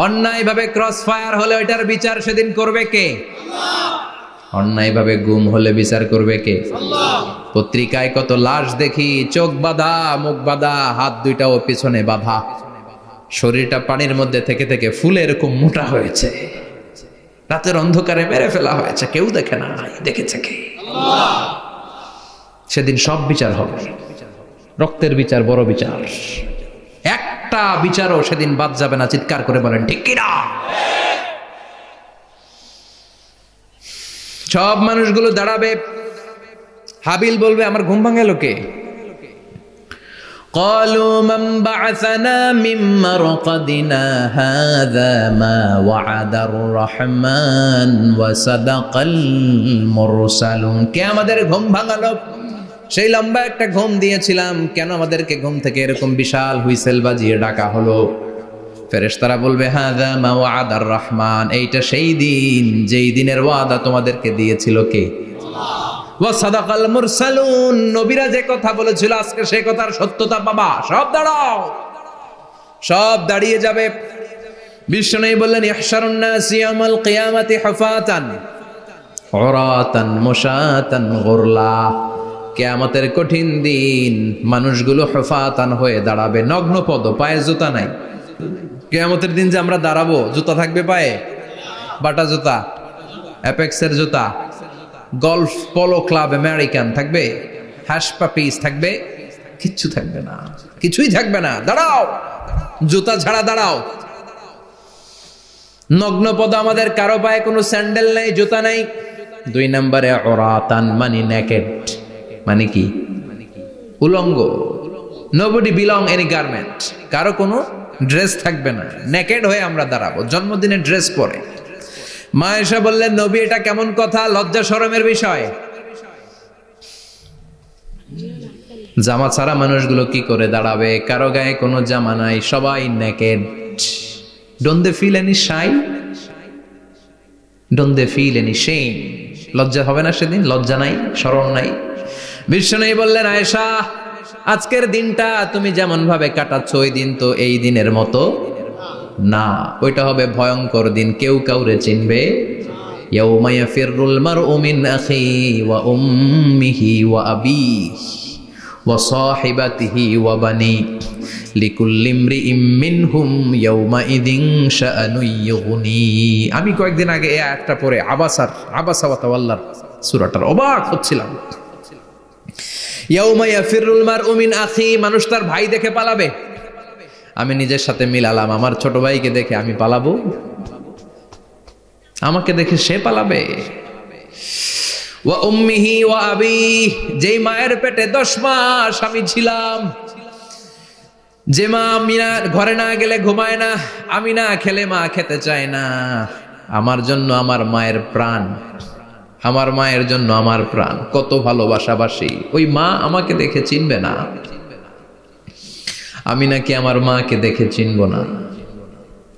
অন্যায়ভাবে ক্রস ফায়ার হলে ওইটার বিচার সেদিন করবে কে? অন্যায়ভাবে গুম হলে বিচার করবে কে? পত্রিকায় কত লাশ দেখি, চোখ বাঁধা, মুখ বাঁধা, হাত দুইটাও পিছনে বাঁধা, শরীরটা পানির মধ্যে থেকে থেকে ফুলে এরকম মোটা হয়েছে, রাতের অন্ধকারে মেরে ফেলা হয়েছে, কেউ দেখে না, দেখেছে কে? সেদিন সব বিচার হবে, রক্তের বিচার, বড় বিচার। একটা বিচারও সেদিন বাদ যাবে না। চিৎকার করে বলেন ঠিক কিনা? সব মানুষগুলো দাঁড়াবে। হাবিল বলবে আমার ঘুম ভাঙাল কে? قالوا من بعثنا من مرقدنا هذا ما وعد الرحمن وصدق المرسلون। কে আমাদের ঘুম ভাঙালো? সেই লম্বা একটা ঘুম দিয়েছিলাম, কেন আমাদেরকে ঘুম থেকে এরকম বিশাল হুইসেল বাজিয়ে ডাকা হলো? ফেরেশতারা বলবে হাযা মা ওয়াদার রহমান, এইটা সেই দিন যেই দিনের ওয়াদা তোমাদেরকে দিয়েছিল কে? ওয়া সাদাকাল মুরসালুন, নবীরা যে কথা বলেছিল আজকে সেই কথার সত্যতা পাবা। সব দাঁড়াও, সব দাঁড়িয়ে যাবে। বিষ্ণু বললেন ইহশারুন নাস ইয়াউমাল কিয়ামাতি হুফাতান উরাতান মুশাতান গুরলা। কিয়ামতের কঠিন দিন মানুষগুলো হুফাতান হয়ে দাঁড়াবে, নগ্ন পদ, পায়ে জুতা নাই। কিয়ামতের দিন যে আমরা দাঁড়াবো, জুতা থাকবে পায়ে? বাটা জুতা, অ্যাপেক্সের জুতা, গলফ পোলো ক্লাব আমেরিকান থাকবে, হ্যাশ পাপিস থাকবে? কিচ্ছু থাকবে না, কিছুই থাকবে না। দাঁড়াও, জুতা ছাড়া দাঁড়াও। নগ্ন পদ, আমাদের কারো পায়ে কোনো স্যান্ডেল নাই, জুতা নাই। 2 নম্বরে উরাতান মানে নেকেড, মানে কি? উলঙ্গ। নোবডি বিলং এনি গার্মেন্ট, কারো কোনো ড্রেস থাকবে না, নেকেড হয়ে আমরা দাঁড়াবো, জন্মদিনের ড্রেস পরে। মা এসে বললেন নবী এটা কেমন কথা, লজ্জা শরমের বিষয়। জামা ছাড়া মানুষগুলো কি করে দাঁড়াবে? কারো গায়ে কোনো জামা নাই, সবাই naked. Don't they feel any shy? Don't they feel any shame? লজ্জা হবে না সেদিন? লজ্জা নাই, শরম নাই। বিষ্ণু বললেন আয়েশা আজকের দিনটা তুমি যেমন ভাবে কাটাচ্ছ ওই দিন তো এই দিনের মতো না, ওইটা হবে ভয়ঙ্কর দিন, কেউ কাউরে চিনবে। ইয়াউমা ইয়াফিরুল মারউ মিন আখি ওয়া উম্মিহি ওয়া আবিহি ওয়া সাহিবাতিহি ওয়া বানি লিকুল্লি ইমরিইম মিনহুম ইয়াউমা ইযিন শাআনু ইউগনি। আমি কয়েকদিন আগে এই আয়াতটা পড়ে আবাসা ওয়া তাওয়াল্লার সূরাটার অবাক হচ্ছিলাম। ইয়াউমা ইয়াফিরুল মারউ মিন আখি, মানুষ তার ভাই দেখে পালাবে। আমি নিজের সাথে মিলালাম, আমার ছোট ভাইকে দেখে আমি পালাবো? আমাকে দেখে সে পালাবে? ওয়া উম্মিহি ওয়া আবিহি, যেই মায়ের পেটে 10 মাস আমি ছিলাম, যে মা আমি না ঘরে না গেলে ঘুমায় না, আমি না খেলে মা খেতে চায় না, আমার জন্য আমার মায়ের প্রাণ, আমার মায়ের জন্য আমার প্রাণ, কত ভালোবাসাবাসী। ওই মা আমাকে দেখে চিনবে না, আমি নাকি আমার মাকে দেখে চিনব না।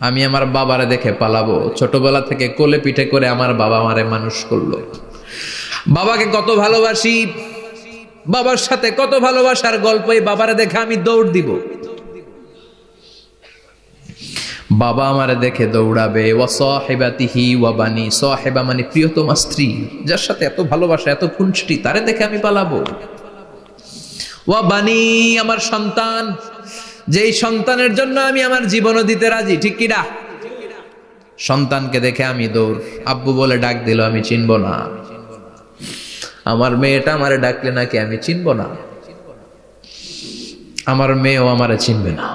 আমি আমার বাবারে দেখে পালাবো। ছোটবেলা থেকে কোলে পিঠে করে আমার বাবা আমারে মানুষ করলো, বাবাকে কত ভালোবাসি, বাবার সাথে কত ভালোবাসার গল্প, এই বাবারে দেখে আমি দৌড় দিব। বাবা আমারে দেখে দৌড়াবে, ওয়া সাহিবাতিহি ওয়া বানি, সাহিবা মানে প্রিয়তমা স্ত্রী, যার সাথে এত ভালোবাসা এত খুনসুটি, তারে দেখে আমি পালাবো। ওয়া বানি, আমার সন্তান, যেই সন্তানের জন্য আমি আমার জীবনও দিতে রাজি, ঠিক কিনা? সন্তানকে দেখে আমি দৌড়। আব্বু বলে ডাক দিল, আমি চিনব না। আমার মেয়েটা আমারে ডাকলে নাকি আমি চিনব না, আমার মেয়েও আমারে চিনবে না।